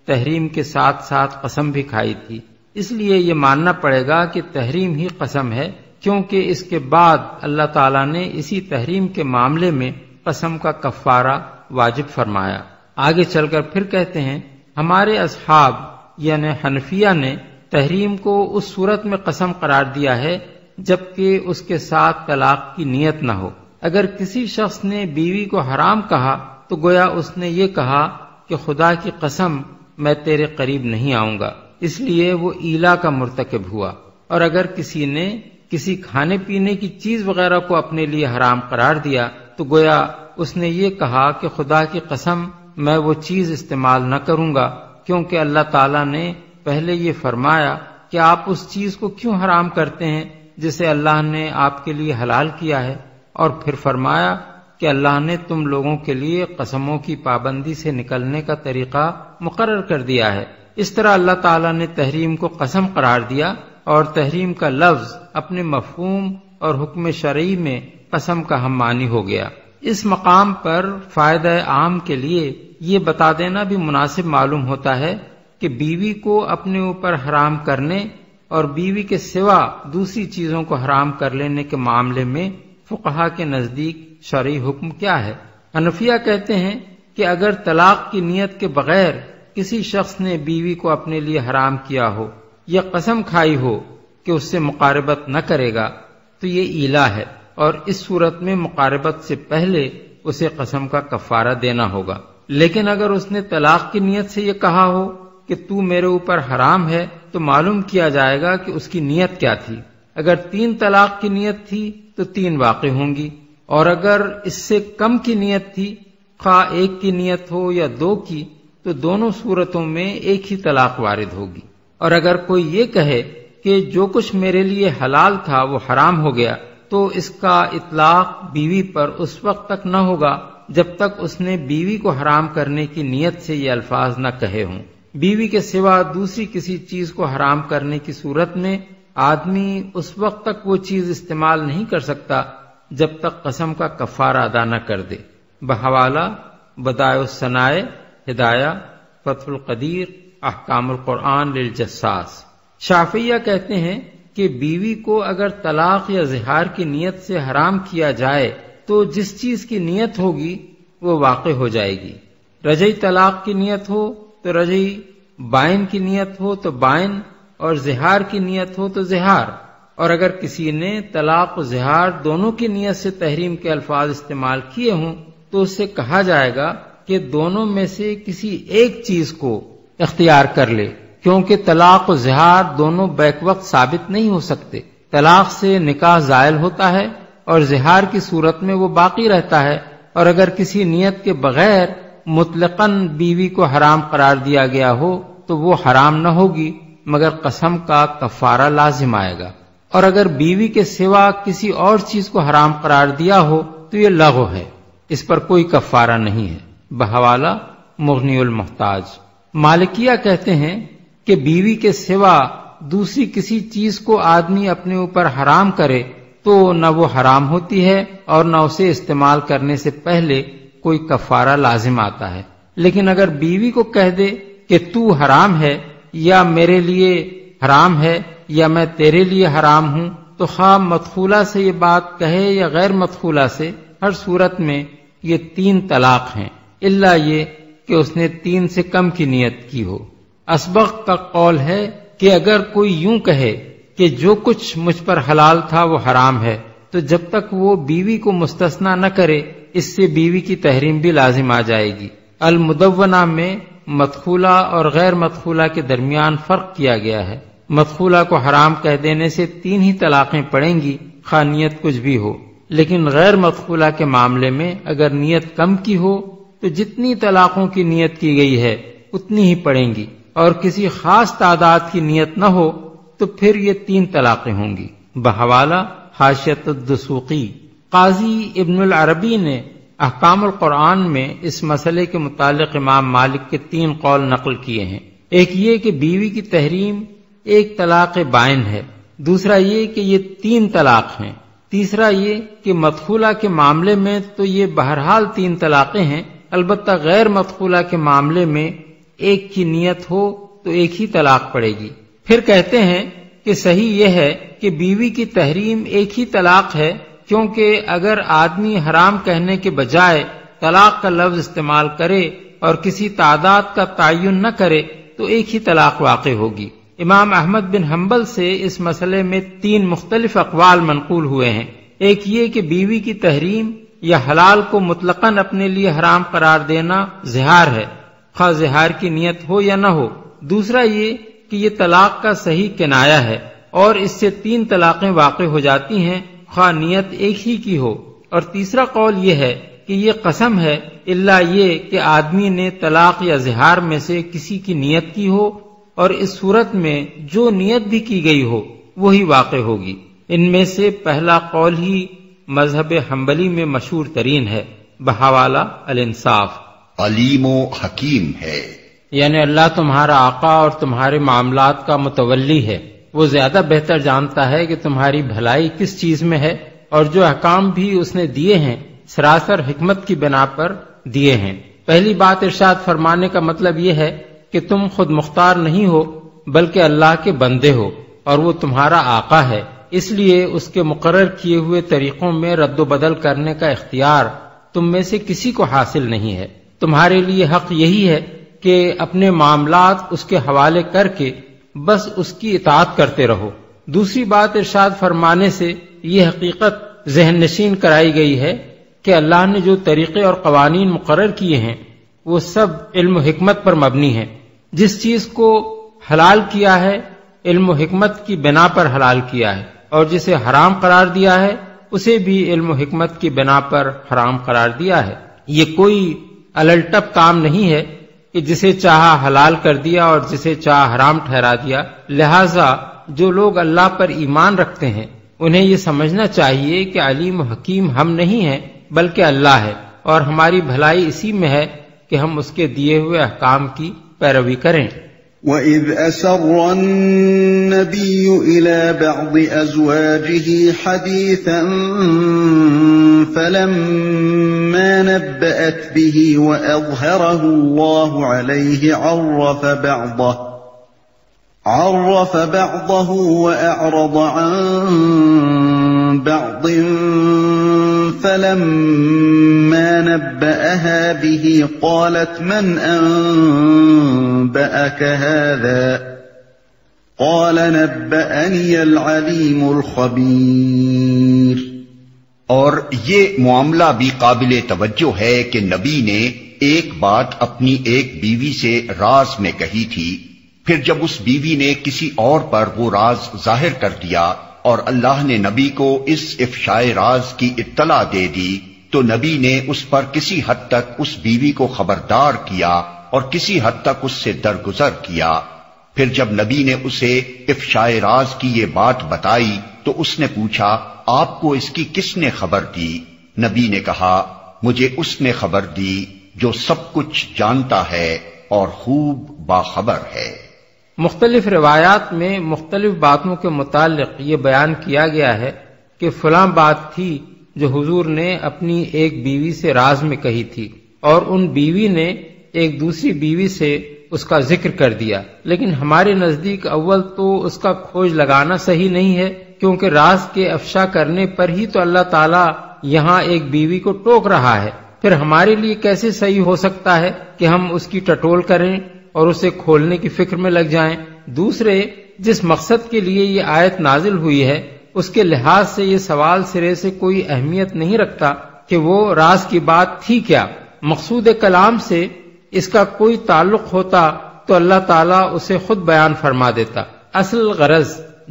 تحریم کے ساتھ ساتھ قسم بھی کھائی تھی، اس لیے یہ ماننا پڑے گا کہ تحریم ہی قسم ہے، کیونکہ اس کے بعد اللہ تعالیٰ نے اسی تحریم کے معاملے میں قسم کا کفارہ واجب فرمایا۔ آگے چل کر پھر کہتے ہیں ہمارے اصحاب یعنی حنفیہ نے تحریم کو اس صورت میں قسم قرار دیا ہے جبکہ اس کے ساتھ طلاق کی نیت نہ ہو۔ اگر کسی شخص نے بیوی کو حرام کہا تو گویا اس نے یہ کہا کہ خدا کی قسم میں تیرے قریب نہیں آؤں گا، اس لیے وہ ایلا کا مرتکب ہوا۔ اور اگر کسی نے کسی کھانے پینے کی چیز وغیرہ کو اپنے لیے حرام قرار دیا تو گویا اس نے یہ کہا کہ خدا کی قسم میں وہ چیز استعمال نہ کروں گا، کیونکہ اللہ تعالیٰ نے پہلے یہ فرمایا کہ آپ اس چیز کو کیوں حرام کرتے ہیں جسے اللہ نے آپ کے لیے حلال کیا ہے، اور پھر فرمایا کہ اللہ نے تم لوگوں کے لیے قسموں کی پابندی سے نکلنے کا طریقہ مقرر کر دیا ہے۔ اس طرح اللہ تعالیٰ نے تحریم کو قسم قرار دیا، اور تحریم کا لفظ اپنے مفہوم اور حکم شرعی میں قسم کا ہم معنی ہو گیا۔ اس مقام پر فائدہ عام کے لیے یہ بتا دینا بھی مناسب معلوم ہوتا ہے کہ بیوی کو اپنے اوپر حرام کرنے اور بیوی کے سوا دوسری چیزوں کو حرام کر لینے کے معاملے میں فقہا کے نزدیک شرعی حکم کیا ہے۔ حنفیہ کہتے ہیں کہ اگر طلاق کی نیت کے بغیر کسی شخص نے بیوی کو اپنے لیے حرام کیا ہو یا قسم کھائی ہو کہ اس سے مقاربت نہ کرے گا تو یہ ایلا ہے، اور اس صورت میں مقاربت سے پہلے اسے قسم کا کفارہ دینا ہوگا۔ لیکن اگر اس نے طلاق کی نیت سے یہ کہا ہو کہ تو میرے اوپر حرام ہے تو معلوم کیا جائے گا کہ اس کی نیت کیا تھی۔ اگر 3 طلاق کی نیت تھی تو 3 واقع ہوں گی، اور اگر اس سے کم کی نیت تھی، خواہ 1 کی نیت ہو یا 2 کی، تو دونوں صورتوں میں ایک ہی طلاق وارد ہوگی۔ اور اگر کوئی یہ کہے کہ جو کچھ میرے لیے حلال تھا وہ حرام ہو گیا، تو اس کا اطلاق بیوی پر اس وقت تک نہ ہوگا جب تک اس نے بیوی کو حرام کرنے کی نیت سے یہ الفاظ نہ کہے ہوں۔ بیوی کے سوا دوسری کسی چیز کو حرام کرنے کی صورت میں آدمی اس وقت تک وہ چیز استعمال نہیں کر سکتا جب تک قسم کا کفارہ ادا نہ کر دے۔ بحوالہ بدائع الصنائع، ہدایہ، فتح القدیر، احکام القرآن للجساس۔ شافعیہ کہتے ہیں کہ بیوی کو اگر طلاق یا زہار کی نیت سے حرام کیا جائے تو جس چیز کی نیت ہوگی وہ واقع ہو جائے گی۔ رجعی طلاق کی نیت ہو تو رجعی، بائن کی نیت ہو تو بائن، اور زہار کی نیت ہو تو زہار۔ اور اگر کسی نے طلاق و زہار دونوں کی نیت سے تحریم کے الفاظ استعمال کیے ہوں تو اس سے کہا جائے گا کہ دونوں میں سے کسی ایک چیز کو اختیار کر لے، کیونکہ طلاق و زہار دونوں بیک وقت ثابت نہیں ہو سکتے۔ طلاق سے نکاح زائل ہوتا ہے اور زہار کی صورت میں وہ باقی رہتا ہے، اور اگر کسی نیت کے بغیر مطلقاً بیوی کو حرام قرار دیا گیا ہو تو وہ حرام نہ ہوگی مگر قسم کا کفارہ لازم آئے گا، اور اگر بیوی کے سوا کسی اور چیز کو حرام قرار دیا ہو تو یہ لغو ہے، اس پر کوئی کفارہ نہیں ہے۔ بحوالہ مغنی المحتاج۔ مالکیہ کہتے ہیں کہ بیوی کے سوا دوسری کسی چیز کو آدمی اپنے اوپر حرام کرے تو نہ وہ حرام ہوتی ہے اور نہ اسے استعمال کرنے سے پہلے کوئی کفارہ لازم آتا ہے۔ لیکن اگر بیوی کو کہہ دے کہ تو حرام ہے یا میرے لیے حرام ہے یا میں تیرے لیے حرام ہوں، تو خواہ مدخولہ سے یہ بات کہے یا غیر مدخولہ سے، ہر صورت میں یہ 3 طلاق ہیں، الا یہ کہ اس نے 3 سے کم کی نیت کی ہو۔ اسبغ کا قول ہے کہ اگر کوئی یوں کہے کہ جو کچھ مجھ پر حلال تھا وہ حرام ہے، تو جب تک وہ بیوی کو مستثنی نہ کرے اس سے بیوی کی تحریم بھی لازم آ جائے گی۔ المدونہ میں مدخولہ اور غیر مدخولہ کے درمیان فرق کیا گیا ہے۔ مدخولہ کو حرام کہہ دینے سے 3 ہی طلاقیں پڑیں گی، خواہ نیت کچھ بھی ہو، لیکن غیر مدخولہ کے معاملے میں اگر نیت کم کی ہو تو جتنی طلاقوں کی نیت کی گئی ہے اتنی ہی پڑیں گی، اور کسی خاص تعداد کی نیت نہ ہو تو پھر یہ 3 طلاقیں ہوں گی۔ بحوالہ حاشیۃ الدسوقی۔ قاضی ابن العربی نے احکام القرآن میں اس مسئلے کے متعلق امام مالک کے 3 قول نقل کیے ہیں۔ ایک یہ کہ بیوی کی تحریم ایک طلاق بائن ہے، دوسرا یہ کہ یہ 3 طلاق ہیں، تیسرا یہ کہ مدخولہ کے معاملے میں تو یہ بہرحال 3 طلاقیں ہیں، البتہ غیر مدخولہ کے معاملے میں ایک کی نیت ہو تو ایک ہی طلاق پڑے گی۔ پھر کہتے ہیں کہ صحیح یہ ہے کہ بیوی کی تحریم ایک ہی طلاق ہے، کیونکہ اگر آدمی حرام کہنے کے بجائے طلاق کا لفظ استعمال کرے اور کسی تعداد کا تعین نہ کرے تو ایک ہی طلاق واقع ہوگی۔ امام احمد بن حنبل سے اس مسئلے میں 3 مختلف اقوال منقول ہوئے ہیں۔ ایک یہ کہ بیوی کی تحریم یا حلال کو مطلقاً اپنے لیے حرام قرار دینا زہار ہے، خواہ زہار کی نیت ہو یا نہ ہو۔ دوسرا یہ کہ یہ طلاق کا صحیح کنایہ ہے اور اس سے 3 طلاقیں واقع ہو جاتی ہیں، خواہ نیت ایک ہی کی ہو۔ اور تیسرا قول یہ ہے کہ یہ قسم ہے الا یہ کہ آدمی نے طلاق یا زہار میں سے کسی کی نیت کی ہو، اور اس صورت میں جو نیت بھی کی گئی ہو وہی واقع ہوگی۔ ان میں سے پہلا قول ہی مذہب حنبلی میں مشہور ترین ہے۔ بحوالہ الانصاف۔ علیم و حکیم ہے، یعنی اللہ تمہارا آقا اور تمہارے معاملات کا متولی ہے، وہ زیادہ بہتر جانتا ہے کہ تمہاری بھلائی کس چیز میں ہے، اور جو احکام بھی اس نے دیے ہیں سراسر حکمت کی بنا پر دیے ہیں۔ پہلی بات ارشاد فرمانے کا مطلب یہ ہے کہ تم خود مختار نہیں ہو بلکہ اللہ کے بندے ہو، اور وہ تمہارا آقا ہے، اس لیے اس کے مقرر کیے ہوئے طریقوں میں رد و بدل کرنے کا اختیار تم میں سے کسی کو حاصل نہیں ہے۔ تمہارے لیے حق یہی ہے کہ اپنے معاملات اس کے حوالے کر کے بس اس کی اطاعت کرتے رہو۔ دوسری بات ارشاد فرمانے سے یہ حقیقت ذہن نشین کرائی گئی ہے کہ اللہ نے جو طریقے اور قوانین مقرر کیے ہیں وہ سب علم و حکمت پر مبنی ہیں۔ جس چیز کو حلال کیا ہے علم و حکمت کی بنا پر حلال کیا ہے، اور جسے حرام قرار دیا ہے اسے بھی علم و حکمت کی بنا پر حرام قرار دیا ہے۔ یہ کوئی الٹپ کام نہیں ہے کہ جسے چاہا حلال کر دیا اور جسے چاہا حرام ٹھہرا دیا۔ لہذا جو لوگ اللہ پر ایمان رکھتے ہیں انہیں یہ سمجھنا چاہیے کہ علیم و حکیم ہم نہیں ہیں بلکہ اللہ ہے، اور ہماری بھلائی اسی میں ہے کہ ہم اس کے دیے ہوئے احکام کی پیروی کریں۔ وَإِذْ أَسَرَّ النَّبِيُّ إِلَى بَعْضِ أَزْوَاجِهِ حَدِيثًا فَلَمَّا نَبَّأَتْ بِهِ وَأَظْهَرَهُ اللَّهُ عَلَيْهِ عَرَّفَ بَعْضَهُ وَأَعْرَضَ عَن بَعْضٍ فَلَمَّا نَبَّأَهَا بِهِ قَالَتْ مَنْ أَنبَأَكَ هَذَا قَالَ نَبَّأَنِيَ الْعَلِيمُ الْخَبِيرُ۔ اور یہ معاملہ بھی قابل توجہ ہے کہ نبی نے ایک بات اپنی ایک بیوی سے راز میں کہی تھی، پھر جب اس بیوی نے کسی اور پر وہ راز ظاہر کر دیا اور اللہ نے نبی کو اس افشائے راز کی اطلاع دے دی تو نبی نے اس پر کسی حد تک اس بیوی کو خبردار کیا اور کسی حد تک اس سے درگزر کیا۔ پھر جب نبی نے اسے افشائے راز کی یہ بات بتائی تو اس نے پوچھا آپ کو اس کی کس نے خبر دی؟ نبی نے کہا مجھے اس نے خبر دی جو سب کچھ جانتا ہے اور خوب باخبر ہے۔ مختلف روایات میں مختلف باتوں کے متعلق یہ بیان کیا گیا ہے کہ فلاں بات تھی جو حضور نے اپنی ایک بیوی سے راز میں کہی تھی، اور ان بیوی نے ایک دوسری بیوی سے اس کا ذکر کر دیا، لیکن ہمارے نزدیک اول تو اس کا کھوج لگانا صحیح نہیں ہے، کیونکہ راز کے افشا کرنے پر ہی تو اللہ تعالیٰ یہاں ایک بیوی کو ٹوک رہا ہے، پھر ہمارے لیے کیسے صحیح ہو سکتا ہے کہ ہم اس کی ٹٹول کریں اور اسے کھولنے کی فکر میں لگ جائیں۔ دوسرے، جس مقصد کے لیے یہ آیت نازل ہوئی ہے اس کے لحاظ سے یہ سوال سرے سے کوئی اہمیت نہیں رکھتا کہ وہ راز کی بات تھی کیا۔ مقصود کلام سے اس کا کوئی تعلق ہوتا تو اللہ تعالیٰ اسے خود بیان فرما دیتا۔ اصل غرض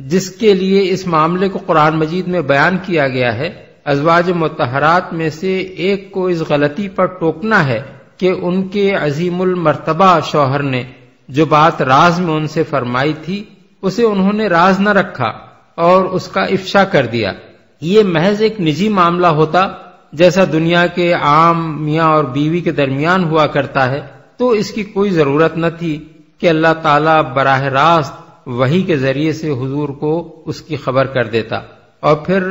جس کے لیے اس معاملے کو قرآن مجید میں بیان کیا گیا ہے، ازواج مطہرات میں سے ایک کو اس غلطی پر ٹوکنا ہے کہ ان کے عظیم المرتبہ شوہر نے جو بات راز میں ان سے فرمائی تھی اسے انہوں نے راز نہ رکھا اور اس کا افشا کر دیا۔ یہ محض ایک نجی معاملہ ہوتا جیسا دنیا کے عام میاں اور بیوی کے درمیان ہوا کرتا ہے، تو اس کی کوئی ضرورت نہ تھی کہ اللہ تعالیٰ براہ راست وحی کے ذریعے سے حضور کو اس کی خبر کر دیتا، اور پھر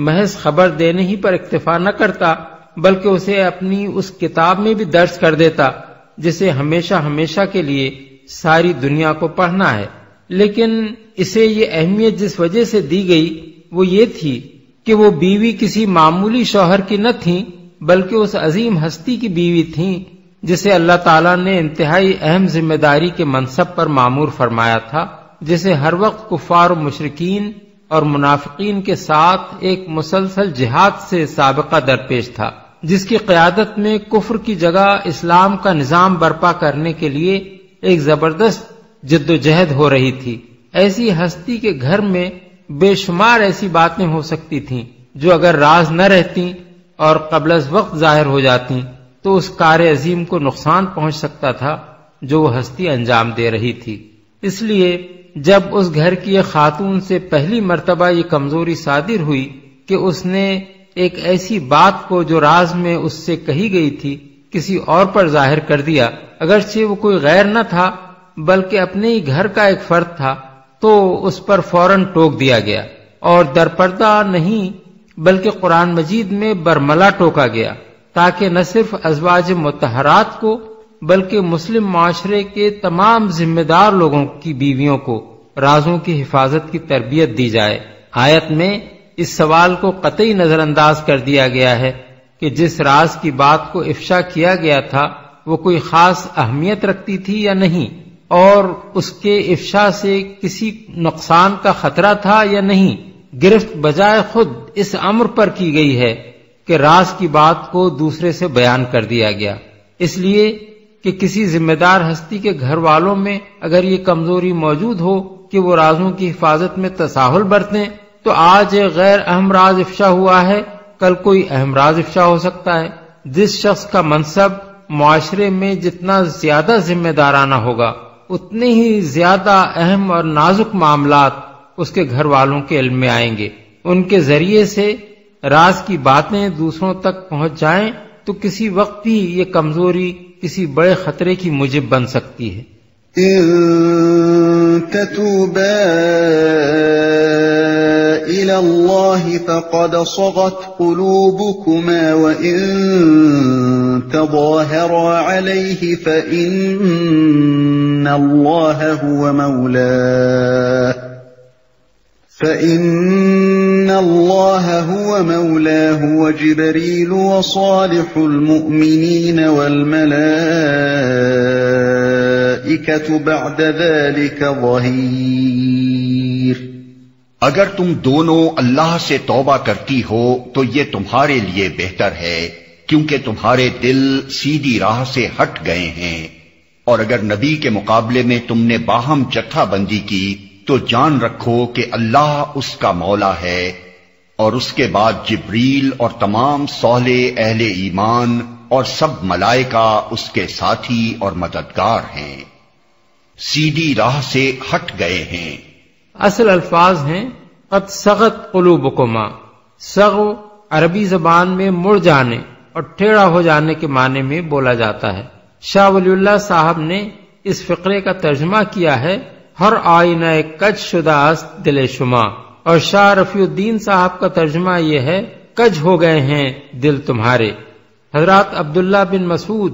محض خبر دینے ہی پر اکتفا نہ کرتا بلکہ اسے اپنی اس کتاب میں بھی درج کر دیتا جسے ہمیشہ ہمیشہ کے لیے ساری دنیا کو پڑھنا ہے۔ لیکن اسے یہ اہمیت جس وجہ سے دی گئی وہ یہ تھی کہ وہ بیوی کسی معمولی شوہر کی نہ تھیں بلکہ اس عظیم ہستی کی بیوی تھیں جسے اللہ تعالیٰ نے انتہائی اہم ذمہ داری کے منصب پر مامور فرمایا تھا، جسے ہر وقت کفار و مشرکین اور منافقین کے ساتھ ایک مسلسل جہاد سے سابقہ درپیش تھا، جس کی قیادت میں کفر کی جگہ اسلام کا نظام برپا کرنے کے لیے ایک زبردست جد و جہد ہو رہی تھی۔ ایسی ہستی کے گھر میں بے شمار ایسی باتیں ہو سکتی تھیں جو اگر راز نہ رہتی اور قبل از وقت ظاہر ہو جاتی تو اس کار عظیم کو نقصان پہنچ سکتا تھا جو وہ ہستی انجام دے رہی تھی۔ اس لیے جب اس گھر کی ایک خاتون سے پہلی مرتبہ یہ کمزوری صادر ہوئی کہ اس نے ایک ایسی بات کو جو راز میں اس سے کہی گئی تھی کسی اور پر ظاہر کر دیا، اگرچہ وہ کوئی غیر نہ تھا بلکہ اپنے ہی گھر کا ایک فرد تھا، تو اس پر فوراً ٹوک دیا گیا اور درپردہ نہیں بلکہ قرآن مجید میں برملا ٹوکا گیا تاکہ نہ صرف ازواج مطہرات کو بلکہ مسلم معاشرے کے تمام ذمہ دار لوگوں کی بیویوں کو رازوں کی حفاظت کی تربیت دی جائے۔ آیت میں اس سوال کو قطعی نظر انداز کر دیا گیا ہے کہ جس راز کی بات کو افشا کیا گیا تھا وہ کوئی خاص اہمیت رکھتی تھی یا نہیں، اور اس کے افشا سے کسی نقصان کا خطرہ تھا یا نہیں۔ گرفت بجائے خود اس امر پر کی گئی ہے کہ راز کی بات کو دوسرے سے بیان کر دیا گیا، اس لیے کہ کسی ذمہ دار ہستی کے گھر والوں میں اگر یہ کمزوری موجود ہو کہ وہ رازوں کی حفاظت میں تساہل برتیں تو آج غیر اہم راز افشا ہوا ہے، کل کوئی اہم راز افشا ہو سکتا ہے۔ جس شخص کا منصب معاشرے میں جتنا زیادہ ذمہ دارانہ ہوگا اتنے ہی زیادہ اہم اور نازک معاملات اس کے گھر والوں کے علم میں آئیں گے۔ ان کے ذریعے سے راز کی باتیں دوسروں تک پہنچ جائیں تو کسی وقت بھی یہ کمزوری کسی بڑے خطرے کی موجب بن سکتی ہے۔ إن تتوبا إلى الله فقد صغت قلوبكما وإن تظاهرا عليه فإن الله هو مولاه وجبريل وصالح المؤمنين والملائكة بعد ذلك ظهير۔ اگر تم دونوں اللہ سے توبہ کرتی ہو تو یہ تمہارے لیے بہتر ہے، کیونکہ تمہارے دل سیدھی راہ سے ہٹ گئے ہیں، اور اگر نبی کے مقابلے میں تم نے باہم جتھا بندی کی تو جان رکھو کہ اللہ اس کا مولا ہے، اور اس کے بعد جبریل اور تمام صالح اہل ایمان اور سب ملائکہ اس کے ساتھی اور مددگار ہیں، سیدھی راہ سے ہٹ گئے ہیں۔ اصل الفاظ ہیں قد صغت قلوبکما۔ صغو عربی زبان میں مڑ جانے اور ٹیڑھا ہو جانے کے معنی میں بولا جاتا ہے۔ شاہ ولی اللہ صاحب نے اس فقرے کا ترجمہ کیا ہے ہر آئینہ کج شدہ است دل شما، اور شاہ رفیع الدین صاحب کا ترجمہ یہ ہے کج ہو گئے ہیں دل تمہارے۔ حضرات عبداللہ بن مسعود،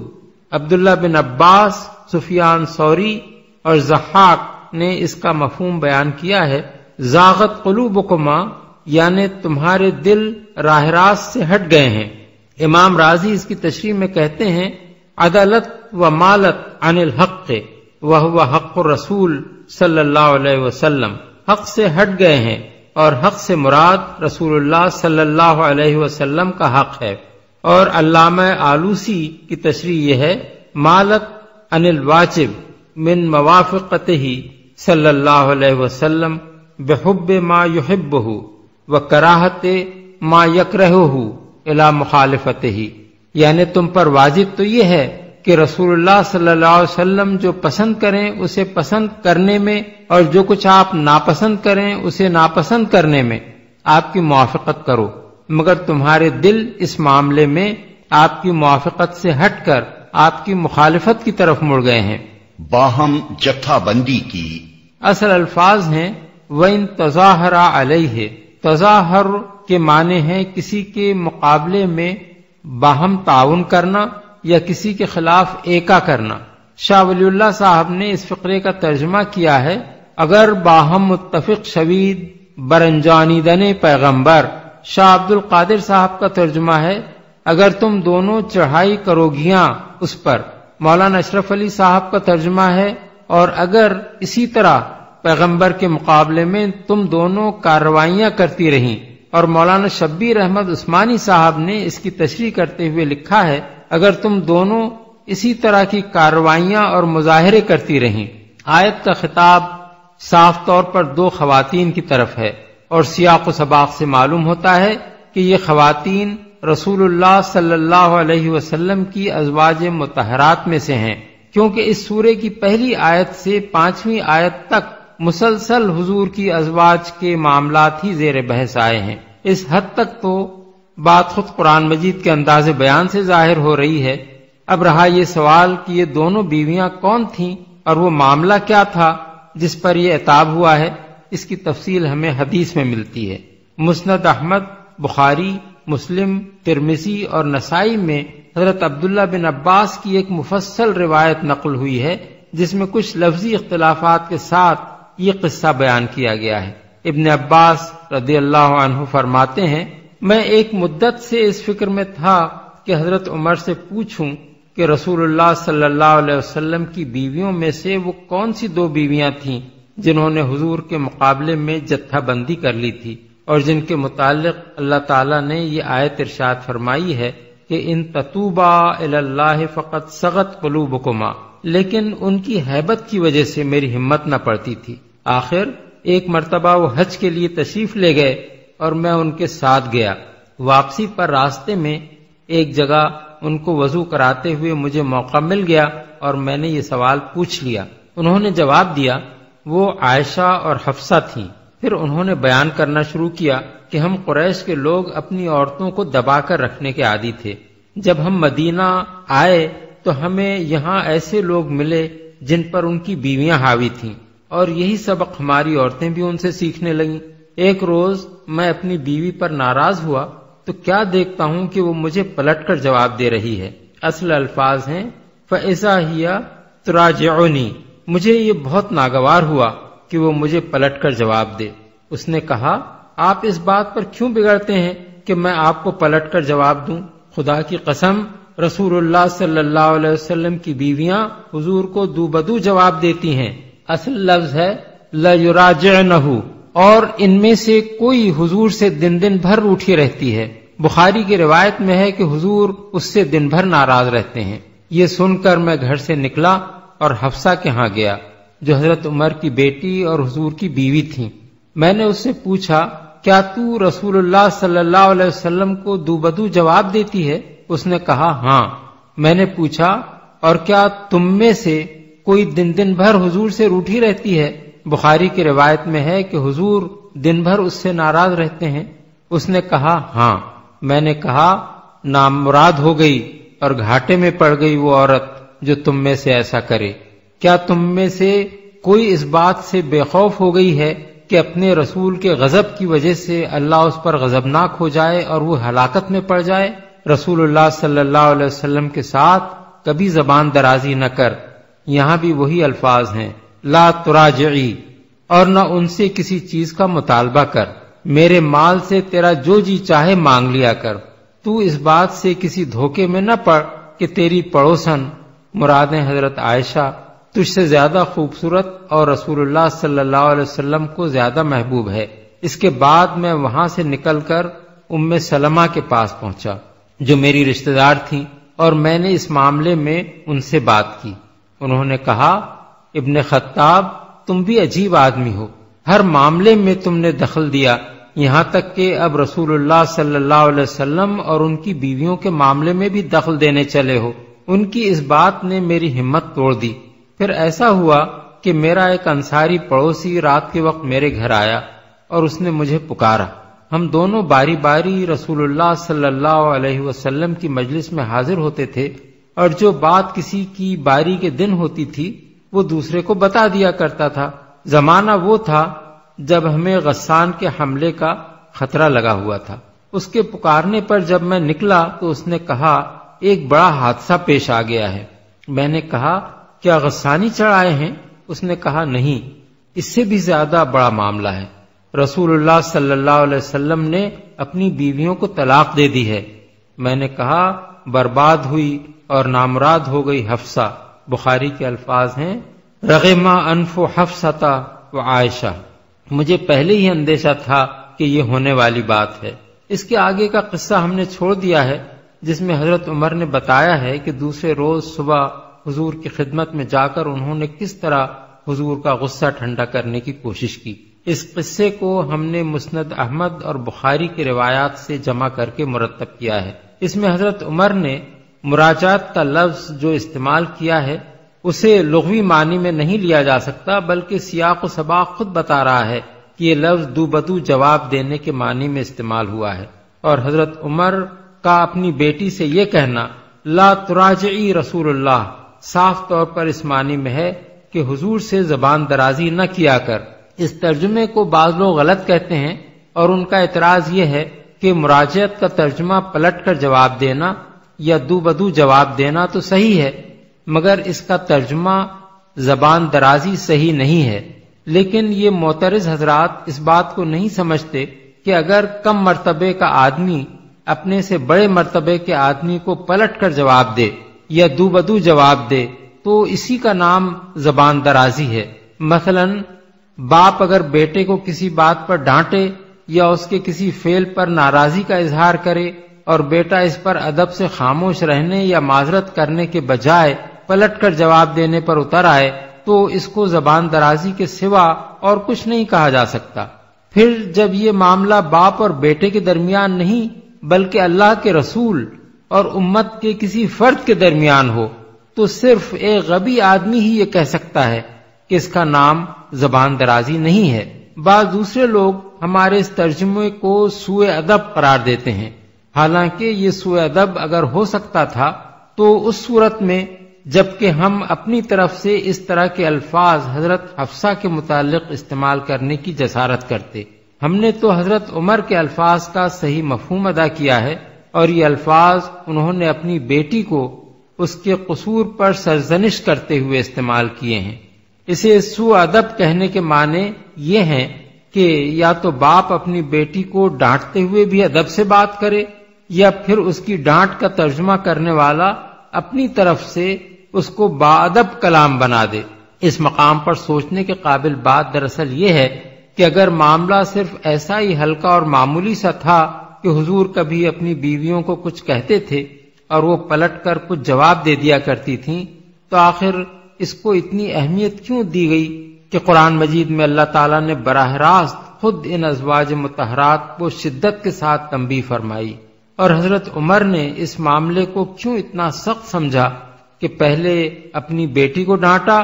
عبداللہ بن عباس، سفیان ثوری اور ضحاک نے اس کا مفہوم بیان کیا ہے زاغت قلوبکما، یعنی تمہارے دل راہ راست سے ہٹ گئے ہیں۔ امام رازی اس کی تشریح میں کہتے ہیں عدلت و مالت عن الحق وہو حق الرسول صلی اللہ علیہ وسلم، حق سے ہٹ گئے ہیں اور حق سے مراد رسول اللہ صلی اللہ علیہ وسلم کا حق ہے۔ اور علامہ آلوسی کی تشریح یہ ہے مالت عن الواجب من موافقتہ صلی اللہ علیہ وسلم بحب ما یحبہ وکراہت ما یکرہہ الی مخالفتہ، یعنی تم پر واجب تو یہ ہے کہ رسول اللہ صلی اللہ علیہ وسلم جو پسند کریں اسے پسند کرنے میں، اور جو کچھ آپ ناپسند کریں اسے ناپسند کرنے میں آپ کی موافقت کرو، مگر تمہارے دل اس معاملے میں آپ کی موافقت سے ہٹ کر آپ کی مخالفت کی طرف مڑ گئے ہیں۔ باہم جتھا بندی کی اصل الفاظ ہیں وَإِن تَظَاهَرَ عَلَيْهِ، تظاہر کے معنی ہیں کسی کے مقابلے میں باہم تعاون کرنا یا کسی کے خلاف ایکا کرنا۔ شاہ ولی اللہ صاحب نے اس فقرے کا ترجمہ کیا ہے اگر باہم متفق شوید برنجانیدن پیغمبر۔ شاہ عبد القادر صاحب کا ترجمہ ہے اگر تم دونوں چڑھائی کرو گیاں اس پر۔ مولانا اشرف علی صاحب کا ترجمہ ہے اور اگر اسی طرح پیغمبر کے مقابلے میں تم دونوں کارروائیاں کرتی رہیں۔ اور مولانا شبیر احمد عثمانی صاحب نے اس کی تشریح کرتے ہوئے لکھا ہے اگر تم دونوں اسی طرح کی کارروائیاں اور مظاہرے کرتی رہیں۔ آیت کا خطاب صاف طور پر دو خواتین کی طرف ہے، اور سیاق و سباق سے معلوم ہوتا ہے کہ یہ خواتین رسول اللہ صلی اللہ علیہ وسلم کی ازواج مطہرات میں سے ہیں، کیونکہ اس سورے کی پہلی آیت سے 5ویں آیت تک مسلسل حضور کی ازواج کے معاملات ہی زیر بحث آئے ہیں۔ اس حد تک تو بات خود قرآن مجید کے انداز بیان سے ظاہر ہو رہی ہے۔ اب رہا یہ سوال کہ یہ دونوں بیویاں کون تھیں اور وہ معاملہ کیا تھا جس پر یہ عتاب ہوا ہے، اس کی تفصیل ہمیں حدیث میں ملتی ہے۔ مسند احمد، بخاری، مسلم، ترمذی اور نسائی میں حضرت عبداللہ بن عباس کی ایک مفصل روایت نقل ہوئی ہے جس میں کچھ لفظی اختلافات کے ساتھ یہ قصہ بیان کیا گیا ہے۔ ابن عباس رضی اللہ عنہ فرماتے ہیں میں ایک مدت سے اس فکر میں تھا کہ حضرت عمر سے پوچھوں کہ رسول اللہ صلی اللہ علیہ وسلم کی بیویوں میں سے وہ کون سی دو بیویاں تھیں جنہوں نے حضور کے مقابلے میں جتھا بندی کر لی تھی، اور جن کے متعلق اللہ تعالیٰ نے یہ آیت ارشاد فرمائی ہے کہ ان تتوبا الی اللہ فقد صغت قلوبکما، لیکن ان کی ہیبت کی وجہ سے میری ہمت نہ پڑتی تھی۔ آخر ایک مرتبہ وہ حج کے لیے تشریف لے گئے اور میں ان کے ساتھ گیا۔ واپسی پر راستے میں ایک جگہ ان کو وضو کراتے ہوئے مجھے موقع مل گیا اور میں نے یہ سوال پوچھ لیا۔ انہوں نے جواب دیا وہ عائشہ اور حفصہ تھیں۔ پھر انہوں نے بیان کرنا شروع کیا کہ ہم قریش کے لوگ اپنی عورتوں کو دبا کر رکھنے کے عادی تھے۔ جب ہم مدینہ آئے تو ہمیں یہاں ایسے لوگ ملے جن پر ان کی بیویاں حاوی تھیں، اور یہی سبق ہماری عورتیں بھی ان سے سیکھنے لگیں۔ ایک روز میں اپنی بیوی پر ناراض ہوا تو کیا دیکھتا ہوں کہ وہ مجھے پلٹ کر جواب دے رہی ہے۔ اصل الفاظ ہیں فَإِذَا هِيَ تُرَاجِعُنِي، مجھے یہ بہت ناگوار ہوا کہ وہ مجھے پلٹ کر جواب دے۔ اس نے کہا آپ اس بات پر کیوں بگڑتے ہیں کہ میں آپ کو پلٹ کر جواب دوں؟ خدا کی قسم رسول اللہ صلی اللہ علیہ وسلم کی بیویاں حضور کو دو بدو جواب دیتی ہیں۔ اصل لفظ ہے لَيُرَاجِعْنَهُ، اور ان میں سے کوئی حضور سے دن دن بھر روٹھی رہتی ہے۔ بخاری کی روایت میں ہے کہ حضور اس سے دن بھر ناراض رہتے ہیں۔ یہ سن کر میں گھر سے نکلا اور حفصہ کے ہاں گیا جو حضرت عمر کی بیٹی اور حضور کی بیوی تھیں۔ میں نے اس سے پوچھا کیا تو رسول اللہ صلی اللہ علیہ وسلم کو دو بدو جواب دیتی ہے؟ اس نے کہا ہاں۔ میں نے پوچھا اور کیا تم میں سے کوئی دن دن بھر حضور سے روٹھی رہتی ہے؟ بخاری کی روایت میں ہے کہ حضور دن بھر اس سے ناراض رہتے ہیں۔ اس نے کہا ہاں۔ میں نے کہا نامراد ہو گئی اور گھاٹے میں پڑ گئی وہ عورت جو تم میں سے ایسا کرے۔ کیا تم میں سے کوئی اس بات سے بے خوف ہو گئی ہے کہ اپنے رسول کے غضب کی وجہ سے اللہ اس پر غضبناک ہو جائے اور وہ ہلاکت میں پڑ جائے؟ رسول اللہ صلی اللہ علیہ وسلم کے ساتھ کبھی زبان درازی نہ کر۔ یہاں بھی وہی الفاظ ہیں لا تراجعی، اور نہ ان سے کسی چیز کا مطالبہ کر۔ میرے مال سے تیرا جو جی چاہے مانگ لیا کر۔ تو اس بات سے کسی دھوکے میں نہ پڑ کہ تیری پڑوسن مرادیں حضرت عائشہ تجھ سے زیادہ خوبصورت اور رسول اللہ صلی اللہ علیہ وسلم کو زیادہ محبوب ہے۔ اس کے بعد میں وہاں سے نکل کر ام سلمہ کے پاس پہنچا جو میری رشتہ دار تھیں، اور میں نے اس معاملے میں ان سے بات کی۔ انہوں نے کہا، ابن خطاب، تم بھی عجیب آدمی ہو، ہر معاملے میں تم نے دخل دیا، یہاں تک کہ اب رسول اللہ صلی اللہ علیہ وسلم اور ان کی بیویوں کے معاملے میں بھی دخل دینے چلے ہو۔ ان کی اس بات نے میری ہمت توڑ دی۔ پھر ایسا ہوا کہ میرا ایک انصاری پڑوسی رات کے وقت میرے گھر آیا اور اس نے مجھے پکارا۔ ہم دونوں باری باری رسول اللہ صلی اللہ علیہ وسلم کی مجلس میں حاضر ہوتے تھے، اور جو بات کسی کی باری کے دن ہوتی تھی وہ دوسرے کو بتا دیا کرتا تھا۔ زمانہ وہ تھا جب ہمیں غسان کے حملے کا خطرہ لگا ہوا تھا۔ اس کے پکارنے پر جب میں نکلا تو اس نے کہا، ایک بڑا حادثہ پیش آ گیا ہے۔ میں نے کہا، کیا غسانی چڑھ آئے ہیں؟ اس نے کہا، نہیں، اس سے بھی زیادہ بڑا معاملہ ہے۔ رسول اللہ صلی اللہ علیہ وسلم نے اپنی بیویوں کو طلاق دے دی ہے۔ میں نے کہا، برباد ہوئی اور نامراد ہو گئی حفصہ۔ بخاری کے الفاظ ہیں، رغم انف حفصہ و عائشہ۔ مجھے پہلے ہی اندیشہ تھا کہ یہ ہونے والی بات ہے۔ اس کے آگے کا قصہ ہم نے چھوڑ دیا ہے، جس میں حضرت عمر نے بتایا ہے کہ دوسرے روز صبح حضور کی خدمت میں جا کر انہوں نے کس طرح حضور کا غصہ ٹھنڈا کرنے کی کوشش کی۔ اس قصے کو ہم نے مسند احمد اور بخاری کی روایات سے جمع کر کے مرتب کیا ہے۔ اس میں حضرت عمر نے مراجعت کا لفظ جو استعمال کیا ہے اسے لغوی معنی میں نہیں لیا جا سکتا، بلکہ سیاق و سباق خود بتا رہا ہے کہ یہ لفظ دو بدو جواب دینے کے معنی میں استعمال ہوا ہے۔ اور حضرت عمر کا اپنی بیٹی سے یہ کہنا، لا تراجعی رسول اللہ، صاف طور پر اس معنی میں ہے کہ حضور سے زبان درازی نہ کیا کر۔ اس ترجمے کو بعض لوگ غلط کہتے ہیں، اور ان کا اعتراض یہ ہے کہ مراجعت کا ترجمہ پلٹ کر جواب دینا یا دو بدو جواب دینا تو صحیح ہے، مگر اس کا ترجمہ زبان درازی صحیح نہیں ہے۔ لیکن یہ معترض حضرات اس بات کو نہیں سمجھتے کہ اگر کم مرتبے کا آدمی اپنے سے بڑے مرتبے کے آدمی کو پلٹ کر جواب دے یا دو بدو جواب دے تو اسی کا نام زبان درازی ہے۔ مثلا باپ اگر بیٹے کو کسی بات پر ڈانٹے یا اس کے کسی فعل پر ناراضی کا اظہار کرے اور بیٹا اس پر ادب سے خاموش رہنے یا معذرت کرنے کے بجائے پلٹ کر جواب دینے پر اتر آئے تو اس کو زبان درازی کے سوا اور کچھ نہیں کہا جا سکتا۔ پھر جب یہ معاملہ باپ اور بیٹے کے درمیان نہیں بلکہ اللہ کے رسول اور امت کے کسی فرد کے درمیان ہو تو صرف ایک غبی آدمی ہی یہ کہہ سکتا ہے کہ اس کا نام زبان درازی نہیں ہے۔ بعض دوسرے لوگ ہمارے اس ترجمے کو سوء ادب قرار دیتے ہیں، حالانکہ یہ سوء ادب اگر ہو سکتا تھا تو اس صورت میں جبکہ ہم اپنی طرف سے اس طرح کے الفاظ حضرت حفصہ کے متعلق استعمال کرنے کی جسارت کرتے۔ ہم نے تو حضرت عمر کے الفاظ کا صحیح مفہوم ادا کیا ہے، اور یہ الفاظ انہوں نے اپنی بیٹی کو اس کے قصور پر سرزنش کرتے ہوئے استعمال کیے ہیں۔ اسے سوء ادب کہنے کے معنی یہ ہیں کہ یا تو باپ اپنی بیٹی کو ڈانٹتے ہوئے بھی ادب سے بات کرے یا پھر اس کی ڈانٹ کا ترجمہ کرنے والا اپنی طرف سے اس کو باادب کلام بنا دے۔ اس مقام پر سوچنے کے قابل بات دراصل یہ ہے کہ اگر معاملہ صرف ایسا ہی ہلکا اور معمولی سا تھا کہ حضور کبھی اپنی بیویوں کو کچھ کہتے تھے اور وہ پلٹ کر کچھ جواب دے دیا کرتی تھیں، تو آخر اس کو اتنی اہمیت کیوں دی گئی کہ قرآن مجید میں اللہ تعالیٰ نے براہ راست خود ان ازواج مطہرات کو شدت کے ساتھ تنبیہ فرمائی؟ اور حضرت عمر نے اس معاملے کو کیوں اتنا سخت سمجھا کہ پہلے اپنی بیٹی کو ڈانٹا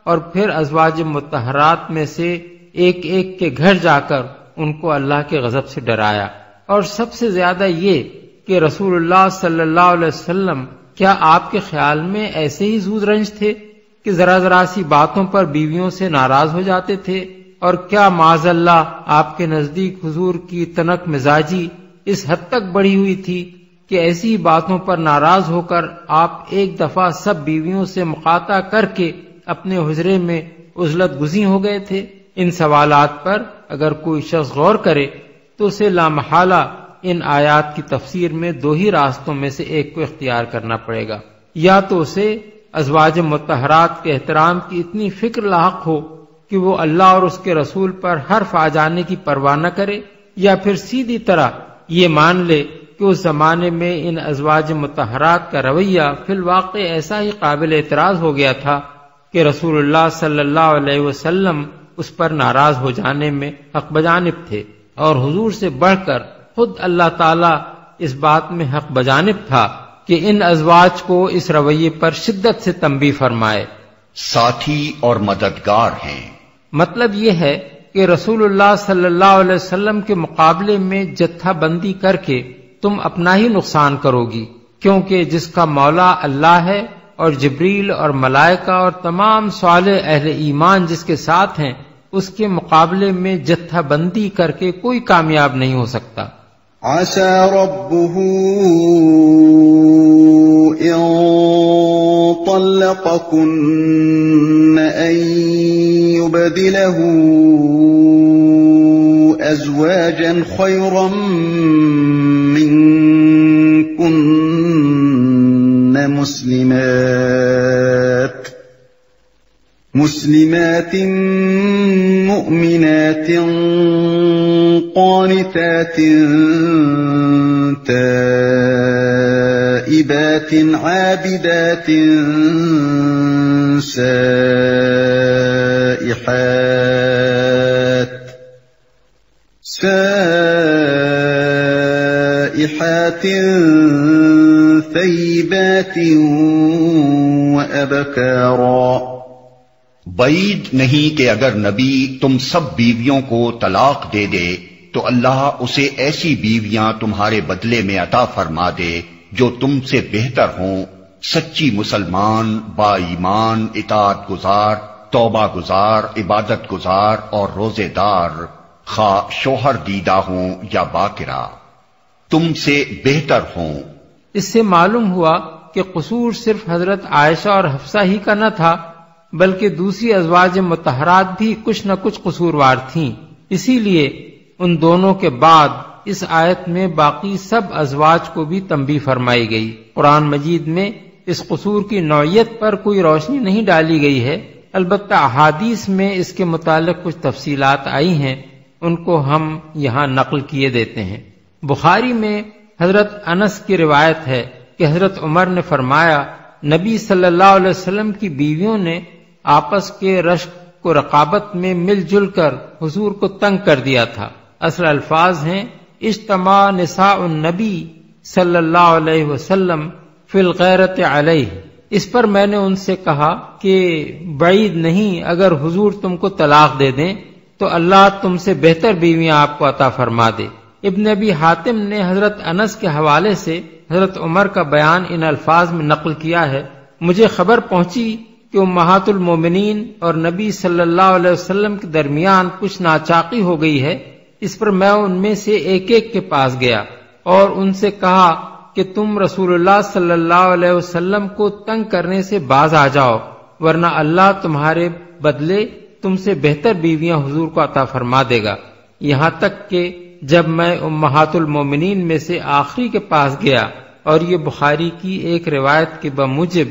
اور پھر ازواج مطہرات میں سے ایک ایک کے گھر جا کر ان کو اللہ کے غضب سے ڈرایا؟ اور سب سے زیادہ یہ کہ رسول اللہ صلی اللہ علیہ وسلم کیا آپ کے خیال میں ایسے ہی زود رنج تھے کہ ذرا ذرا سی باتوں پر بیویوں سے ناراض ہو جاتے تھے؟ اور کیا معاذ اللہ آپ کے نزدیک حضور کی تنک مزاجی اس حد تک بڑھی ہوئی تھی کہ ایسی ہی باتوں پر ناراض ہو کر آپ ایک دفعہ سب بیویوں سے مقاطع کر کے اپنے حجرے میں عزلت گزی ہو گئے تھے؟ ان سوالات پر اگر کوئی شخص غور کرے تو اسے لامحالہ ان آیات کی تفسیر میں دو ہی راستوں میں سے ایک کو اختیار کرنا پڑے گا۔ یا تو اسے ازواج مطہرات کے احترام کی اتنی فکر لاحق ہو کہ وہ اللہ اور اس کے رسول پر حرف آ جانے کی پرواہ نہ کرے، یا پھر سیدھی طرح یہ مان لے کہ اس زمانے میں ان ازواج مطہرات کا رویہ فی الواقع ایسا ہی قابل اعتراض ہو گیا تھا کہ رسول اللہ صلی اللہ علیہ وسلم اس پر ناراض ہو جانے میں حق بجانب تھے، اور حضور سے بڑھ کر خود اللہ تعالی اس بات میں حق بجانب تھا کہ ان ازواج کو اس رویے پر شدت سے تنبیہ فرمائے۔ ساتھی اور مددگار ہیں۔ مطلب یہ ہے کہ رسول اللہ صلی اللہ علیہ وسلم کے مقابلے میں جتھا بندی کر کے تم اپنا ہی نقصان کرو گی، کیونکہ جس کا مولا اللہ ہے اور جبریل اور ملائکہ اور تمام صالح اہل ایمان جس کے ساتھ ہیں، اس کے مقابلے میں جتھا بندی کر کے کوئی کامیاب نہیں ہو سکتا۔ عسى ربه إن طلقكن أن يبدله أزواجا خيرا منكن مسلمات مؤمنات قانتات تائبات عابدات سائحات ثيبات وأبكارا۔ بعید نہیں کہ اگر نبی تم سب بیویوں کو طلاق دے دے تو اللہ اسے ایسی بیویاں تمہارے بدلے میں عطا فرما دے جو تم سے بہتر ہوں، سچی مسلمان، با ایمان، اطاعت گزار، توبہ گزار، عبادت گزار اور روزے دار، خواہ شوہر دیدہ ہوں یا باکرہ، تم سے بہتر ہوں۔ اس سے معلوم ہوا کہ قصور صرف حضرت عائشہ اور حفصہ ہی کا نہ تھا، بلکہ دوسری ازواج مطہرات بھی کچھ نہ کچھ قصوروار تھیں۔ اسی لیے ان دونوں کے بعد اس آیت میں باقی سب ازواج کو بھی تنبیہ فرمائی گئی۔ قرآن مجید میں اس قصور کی نوعیت پر کوئی روشنی نہیں ڈالی گئی ہے، البتہ احادیث میں اس کے متعلق کچھ تفصیلات آئی ہیں، ان کو ہم یہاں نقل کیے دیتے ہیں۔ بخاری میں حضرت انس کی روایت ہے کہ حضرت عمر نے فرمایا، نبی صلی اللہ علیہ وسلم کی بیویوں نے آپس کے رشک کو رقابت میں مل جل کر حضور کو تنگ کر دیا تھا۔ اصل الفاظ ہیں اجتماع نساء النبی صلی اللہ علیہ وسلم فی الغیرت علیہ۔ اس پر میں نے ان سے کہا کہ بعید نہیں اگر حضور تم کو طلاق دے دیں تو اللہ تم سے بہتر بیویاں آپ کو عطا فرما دے۔ ابن ابی حاتم نے حضرت انس کے حوالے سے حضرت عمر کا بیان ان الفاظ میں نقل کیا ہے، مجھے خبر پہنچی کہ امہات المومنین اور نبی صلی اللہ علیہ وسلم کے درمیان کچھ ناچاقی ہو گئی ہے۔ اس پر میں ان میں سے ایک ایک کے پاس گیا اور ان سے کہا کہ تم رسول اللہ صلی اللہ علیہ وسلم کو تنگ کرنے سے باز آ جاؤ، ورنہ اللہ تمہارے بدلے تم سے بہتر بیویاں حضور کو عطا فرما دے گا۔ یہاں تک کہ جب میں امہات المومنین میں سے آخری کے پاس گیا، اور یہ بخاری کی ایک روایت کے بموجب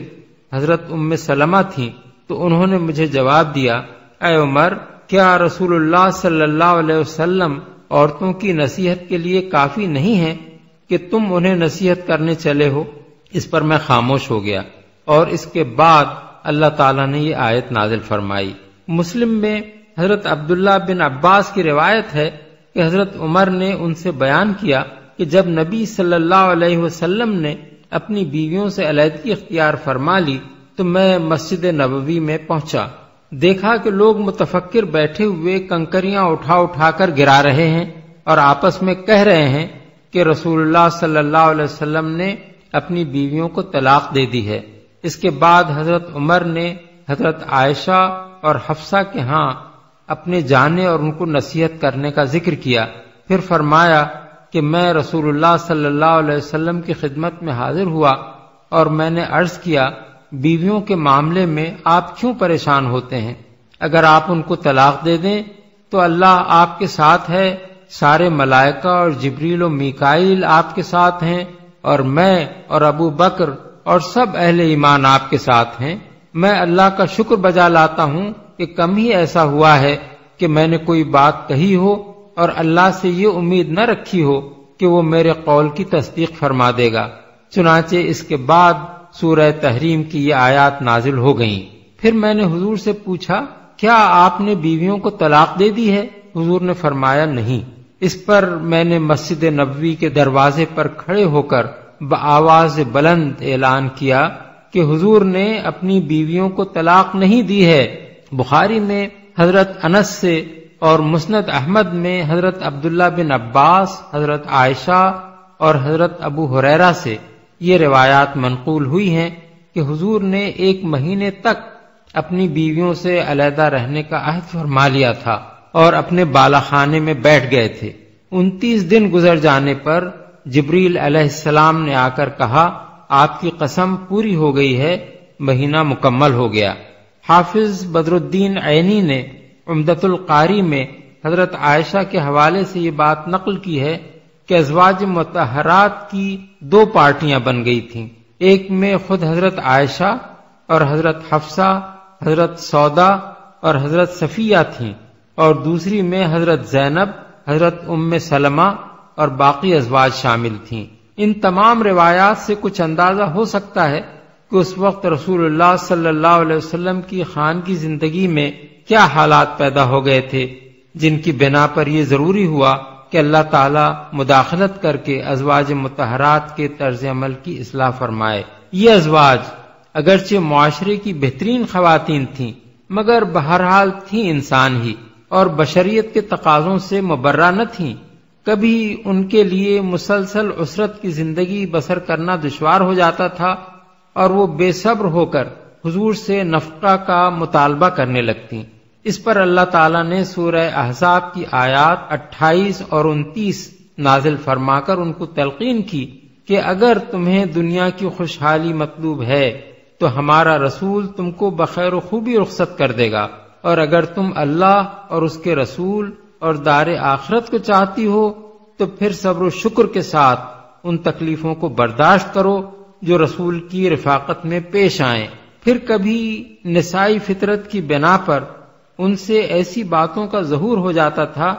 حضرت ام سلمہ تھیں، تو انہوں نے مجھے جواب دیا، اے عمر، کیا رسول اللہ صلی اللہ علیہ وسلم عورتوں کی نصیحت کے لیے کافی نہیں ہیں کہ تم انہیں نصیحت کرنے چلے ہو؟ اس پر میں خاموش ہو گیا، اور اس کے بعد اللہ تعالیٰ نے یہ آیت نازل فرمائی۔ مسلم میں حضرت عبداللہ بن عباس کی روایت ہے کہ حضرت عمر نے ان سے بیان کیا کہ جب نبی صلی اللہ علیہ وسلم نے اپنی بیویوں سے علیحدگی اختیار فرما لی تو میں مسجد نبوی میں پہنچا، دیکھا کہ لوگ متفکر بیٹھے ہوئے کنکریاں اٹھا اٹھا کر گرا رہے ہیں اور آپس میں کہہ رہے ہیں کہ رسول اللہ صلی اللہ علیہ وسلم نے اپنی بیویوں کو طلاق دے دی ہے۔ اس کے بعد حضرت عمر نے حضرت عائشہ اور حفصہ کے ہاں اپنے جانے اور ان کو نصیحت کرنے کا ذکر کیا، پھر فرمایا کہ میں رسول اللہ صلی اللہ علیہ وسلم کی خدمت میں حاضر ہوا اور میں نے عرض کیا، بیویوں کے معاملے میں آپ کیوں پریشان ہوتے ہیں؟ اگر آپ ان کو طلاق دے دیں تو اللہ آپ کے ساتھ ہے، سارے ملائکہ اور جبریل و میکائیل آپ کے ساتھ ہیں، اور میں اور ابو بکر اور سب اہل ایمان آپ کے ساتھ ہیں۔ میں اللہ کا شکر بجا لاتا ہوں کہ کم ہی ایسا ہوا ہے کہ میں نے کوئی بات کہی ہو اور اللہ سے یہ امید نہ رکھی ہو کہ وہ میرے قول کی تصدیق فرما دے گا۔ چنانچہ اس کے بعد سورہ تحریم کی یہ آیات نازل ہو گئیں۔ پھر میں نے حضور سے پوچھا، کیا آپ نے بیویوں کو طلاق دے دی ہے؟ حضور نے فرمایا نہیں۔ اس پر میں نے مسجد نبوی کے دروازے پر کھڑے ہو کر بآواز بلند اعلان کیا کہ حضور نے اپنی بیویوں کو طلاق نہیں دی ہے۔ بخاری میں حضرت انس سے اور مسند احمد میں حضرت عبداللہ بن عباس، حضرت عائشہ اور حضرت ابو ہریرہ سے یہ روایات منقول ہوئی ہیں کہ حضور نے 1 مہینے تک اپنی بیویوں سے علیحدہ رہنے کا عہد فرما لیا تھا اور اپنے بالا خانے میں بیٹھ گئے تھے۔ 29 دن گزر جانے پر جبریل علیہ السلام نے آ کر کہا، آپ کی قسم پوری ہو گئی ہے، مہینہ مکمل ہو گیا۔ حافظ بدر الدین عینی نے عمدۃ القاری میں حضرت عائشہ کے حوالے سے یہ بات نقل کی ہے کہ ازواج مطہرات کی 2 پارٹیاں بن گئی تھیں، ایک میں خود حضرت عائشہ اور حضرت حفصہ، حضرت سودا اور حضرت صفیہ تھیں، اور دوسری میں حضرت زینب، حضرت ام سلمہ اور باقی ازواج شامل تھیں۔ ان تمام روایات سے کچھ اندازہ ہو سکتا ہے کہ اس وقت رسول اللہ صلی اللہ علیہ وسلم کی خانگی زندگی میں کیا حالات پیدا ہو گئے تھے، جن کی بنا پر یہ ضروری ہوا کہ اللہ تعالی مداخلت کر کے ازواج مطہرات کے طرز عمل کی اصلاح فرمائے۔ یہ ازواج اگرچہ معاشرے کی بہترین خواتین تھیں، مگر بہرحال تھیں انسان ہی اور بشریت کے تقاضوں سے مبرہ نہ تھیں۔ کبھی ان کے لیے مسلسل عسرت کی زندگی بسر کرنا دشوار ہو جاتا تھا اور وہ بے صبر ہو کر حضور سے نفقہ کا مطالبہ کرنے لگتیں۔ اس پر اللہ تعالیٰ نے سورہ احزاب کی آیات 28 اور 29 نازل فرما کر ان کو تلقین کی کہ اگر تمہیں دنیا کی خوشحالی مطلوب ہے تو ہمارا رسول تم کو بخیر و خوبی رخصت کر دے گا، اور اگر تم اللہ اور اس کے رسول اور دار آخرت کو چاہتی ہو تو پھر صبر و شکر کے ساتھ ان تکلیفوں کو برداشت کرو جو رسول کی رفاقت میں پیش آئیں۔ پھر کبھی نسائی فطرت کی بنا پر ان سے ایسی باتوں کا ظہور ہو جاتا تھا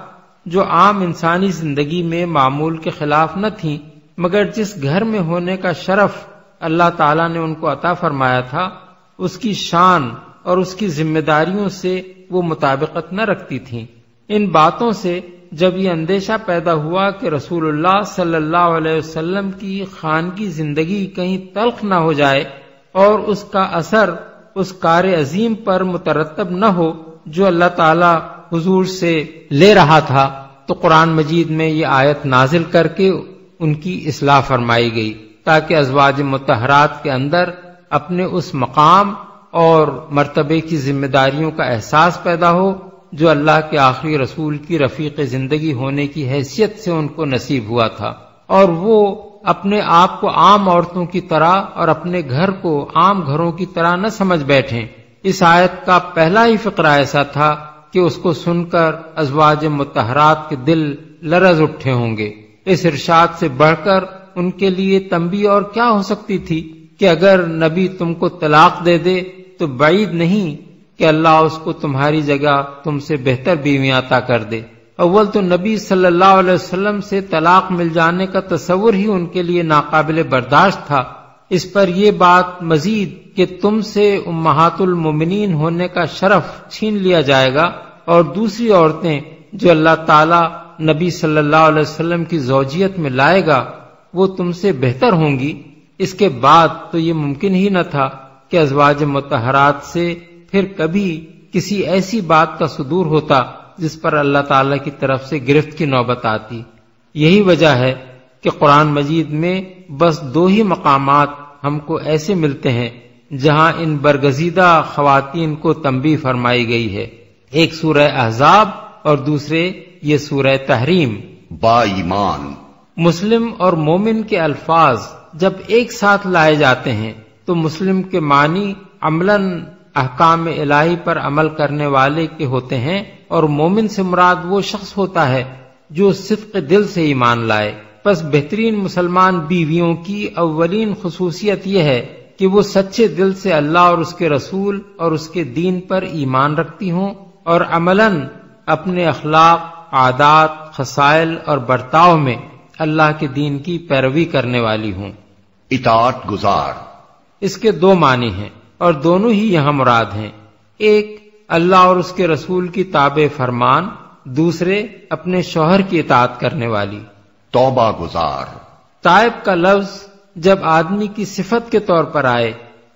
جو عام انسانی زندگی میں معمول کے خلاف نہ تھیں، مگر جس گھر میں ہونے کا شرف اللہ تعالیٰ نے ان کو عطا فرمایا تھا اس کی شان اور اس کی ذمہ داریوں سے وہ مطابقت نہ رکھتی تھیں۔ ان باتوں سے جب یہ اندیشہ پیدا ہوا کہ رسول اللہ صلی اللہ علیہ وسلم کی خانگی زندگی کہیں تلخ نہ ہو جائے اور اس کا اثر اس کار عظیم پر مترتب نہ ہو جو اللہ تعالی حضور سے لے رہا تھا، تو قرآن مجید میں یہ آیت نازل کر کے ان کی اصلاح فرمائی گئی تاکہ ازواج مطہرات کے اندر اپنے اس مقام اور مرتبے کی ذمہ داریوں کا احساس پیدا ہو جو اللہ کے آخری رسول کی رفیق زندگی ہونے کی حیثیت سے ان کو نصیب ہوا تھا، اور وہ اپنے آپ کو عام عورتوں کی طرح اور اپنے گھر کو عام گھروں کی طرح نہ سمجھ بیٹھیں۔ اس آیت کا پہلا ہی فقرہ ایسا تھا کہ اس کو سن کر ازواج مطہرات کے دل لرز اٹھے ہوں گے۔ اس ارشاد سے بڑھ کر ان کے لیے تنبیہ اور کیا ہو سکتی تھی کہ اگر نبی تم کو طلاق دے دے تو بعید نہیں کہ اللہ اس کو تمہاری جگہ تم سے بہتر بیویاں عطا کر دے۔ اول تو نبی صلی اللہ علیہ وسلم سے طلاق مل جانے کا تصور ہی ان کے لیے ناقابل برداشت تھا، اس پر یہ بات مزید کہ تم سے امہات المومنین ہونے کا شرف چھین لیا جائے گا اور دوسری عورتیں جو اللہ تعالی نبی صلی اللہ علیہ وسلم کی زوجیت میں لائے گا وہ تم سے بہتر ہوں گی۔ اس کے بعد تو یہ ممکن ہی نہ تھا کہ ازواج مطہرات سے پھر کبھی کسی ایسی بات کا صدور ہوتا جس پر اللہ تعالی کی طرف سے گرفت کی نوبت آتی۔ یہی وجہ ہے کہ قرآن مجید میں بس 2 ہی مقامات ہم کو ایسے ملتے ہیں جہاں ان برگزیدہ خواتین کو تنبیہ فرمائی گئی ہے، ایک سورہ احزاب اور دوسرے یہ سورہ تحریم۔ با ایمان مسلم اور مومن کے الفاظ جب ایک ساتھ لائے جاتے ہیں تو مسلم کے معنی عملاً احکام الہی پر عمل کرنے والے کے ہوتے ہیں، اور مومن سے مراد وہ شخص ہوتا ہے جو صدق دل سے ایمان لائے۔ پس بہترین مسلمان بیویوں کی اولین خصوصیت یہ ہے کہ وہ سچے دل سے اللہ اور اس کے رسول اور اس کے دین پر ایمان رکھتی ہوں اور عملاً اپنے اخلاق، عادات، خصائل اور برتاؤ میں اللہ کے دین کی پیروی کرنے والی ہوں۔ اطاعت گزار، اس کے دو معنی ہیں اور دونوں ہی یہاں مراد ہیں۔ ایک اللہ اور اس کے رسول کی تابع فرمان، دوسرے اپنے شوہر کی اطاعت کرنے والی۔ توبہ گزار، تائب کا لفظ جب آدمی کی صفت کے طور پر آئے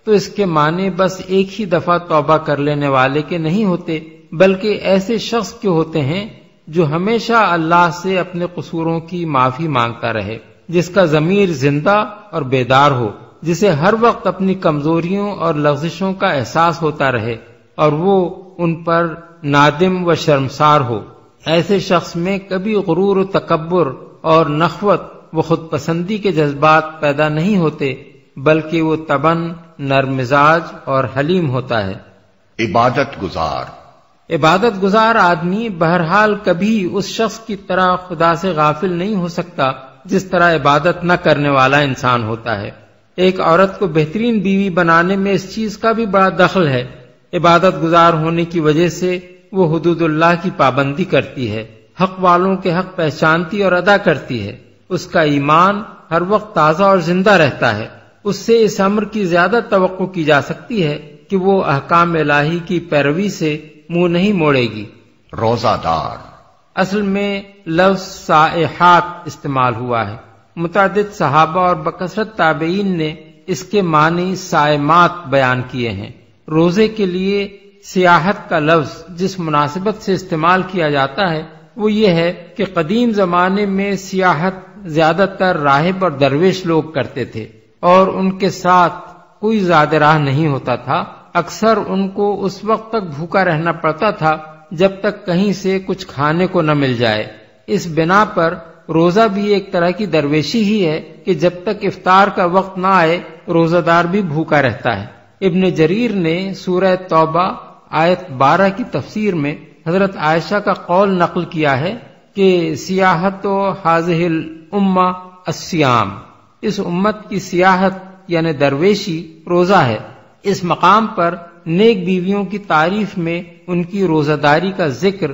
تو اس کے معنی بس ایک ہی دفعہ توبہ کر لینے والے کے نہیں ہوتے، بلکہ ایسے شخص کے ہوتے ہیں جو ہمیشہ اللہ سے اپنے قصوروں کی معافی مانگتا رہے، جس کا ضمیر زندہ اور بیدار ہو، جسے ہر وقت اپنی کمزوریوں اور لغزشوں کا احساس ہوتا رہے اور وہ ان پر نادم و شرمسار ہو۔ ایسے شخص میں کبھی غرور و تکبر اور نخوت و خود پسندی کے جذبات پیدا نہیں ہوتے، بلکہ وہ طبعاً نرم مزاج اور حلیم ہوتا ہے۔ عبادت گزار، عبادت گزار آدمی بہرحال کبھی اس شخص کی طرح خدا سے غافل نہیں ہو سکتا جس طرح عبادت نہ کرنے والا انسان ہوتا ہے۔ ایک عورت کو بہترین بیوی بنانے میں اس چیز کا بھی بڑا دخل ہے۔ عبادت گزار ہونے کی وجہ سے وہ حدود اللہ کی پابندی کرتی ہے، حق والوں کے حق پہچانتی اور ادا کرتی ہے، اس کا ایمان ہر وقت تازہ اور زندہ رہتا ہے۔ اس سے اس امر کی زیادہ توقع کی جا سکتی ہے کہ وہ احکام الہی کی پیروی سے منہ نہیں موڑے گی۔ روزہ دار، اصل میں لفظ سائحات استعمال ہوا ہے۔ متعدد صحابہ اور بکثرت تابعین نے اس کے معنی صائمات بیان کیے ہیں۔ روزے کے لیے سیاحت کا لفظ جس مناسبت سے استعمال کیا جاتا ہے وہ یہ ہے کہ قدیم زمانے میں سیاحت زیادہ تر راہب اور درویش لوگ کرتے تھے اور ان کے ساتھ کوئی زیادہ راہ نہیں ہوتا تھا۔ اکثر ان کو اس وقت تک بھوکا رہنا پڑتا تھا جب تک کہیں سے کچھ کھانے کو نہ مل جائے۔ اس بنا پر روزہ بھی ایک طرح کی درویشی ہی ہے کہ جب تک افطار کا وقت نہ آئے روزہ دار بھی بھوکا رہتا ہے۔ ابن جریر نے سورہ توبہ آیت 12 کی تفسیر میں حضرت عائشہ کا قول نقل کیا ہے کہ سیاحت و حاضح الامہ الصیام، اس امت کی سیاحت یعنی درویشی روزہ ہے۔ اس مقام پر نیک بیویوں کی تعریف میں ان کی روزہ داری کا ذکر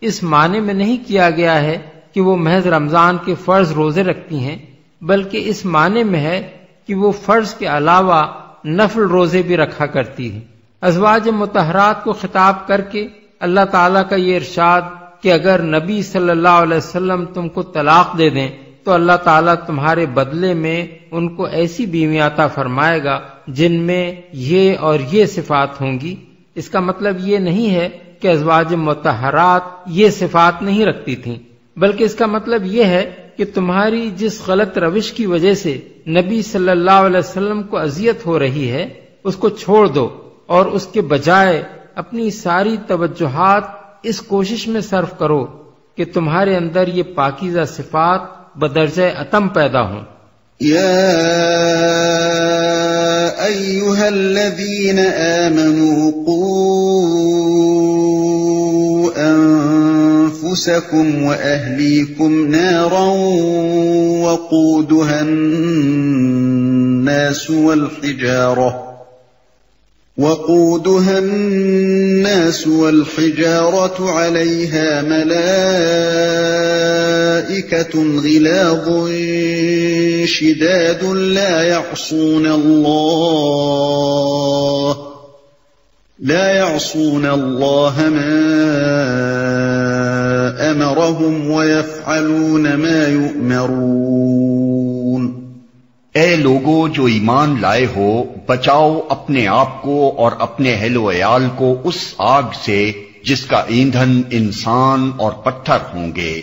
اس معنی میں نہیں کیا گیا ہے کہ وہ محض رمضان کے فرض روزے رکھتی ہیں، بلکہ اس معنی میں ہے کہ وہ فرض کے علاوہ نفل روزے بھی رکھا کرتی ہیں۔ ازواج مطہرات کو خطاب کر کے اللہ تعالیٰ کا یہ ارشاد کہ اگر نبی صلی اللہ علیہ وسلم تم کو طلاق دے دیں تو اللہ تعالیٰ تمہارے بدلے میں ان کو ایسی بیوی عطا فرمائے گا جن میں یہ اور یہ صفات ہوں گی، اس کا مطلب یہ نہیں ہے کہ ازواج مطہرات یہ صفات نہیں رکھتی تھیں، بلکہ اس کا مطلب یہ ہے کہ تمہاری جس غلط روش کی وجہ سے نبی صلی اللہ علیہ وسلم کو اذیت ہو رہی ہے اس کو چھوڑ دو اور اس کے بجائے اپنی ساری توجہات اس کوشش میں صرف کرو کہ تمہارے اندر یہ پاکیزہ صفات بدرجہ اتم پیدا ہوں۔ يا أيها الذين آمنوا قوا أنفسكم وأهليكم نارا وقودها الناس والحجارة عليها ملائكة غلاظ شداد لا يعصون الله ما أمرهم ويفعلون ما يؤمرون۔ اے لوگو جو ایمان لائے ہو، بچاؤ اپنے آپ کو اور اپنے اہل و عیال کو اس آگ سے جس کا ایندھن انسان اور پتھر ہوں گے،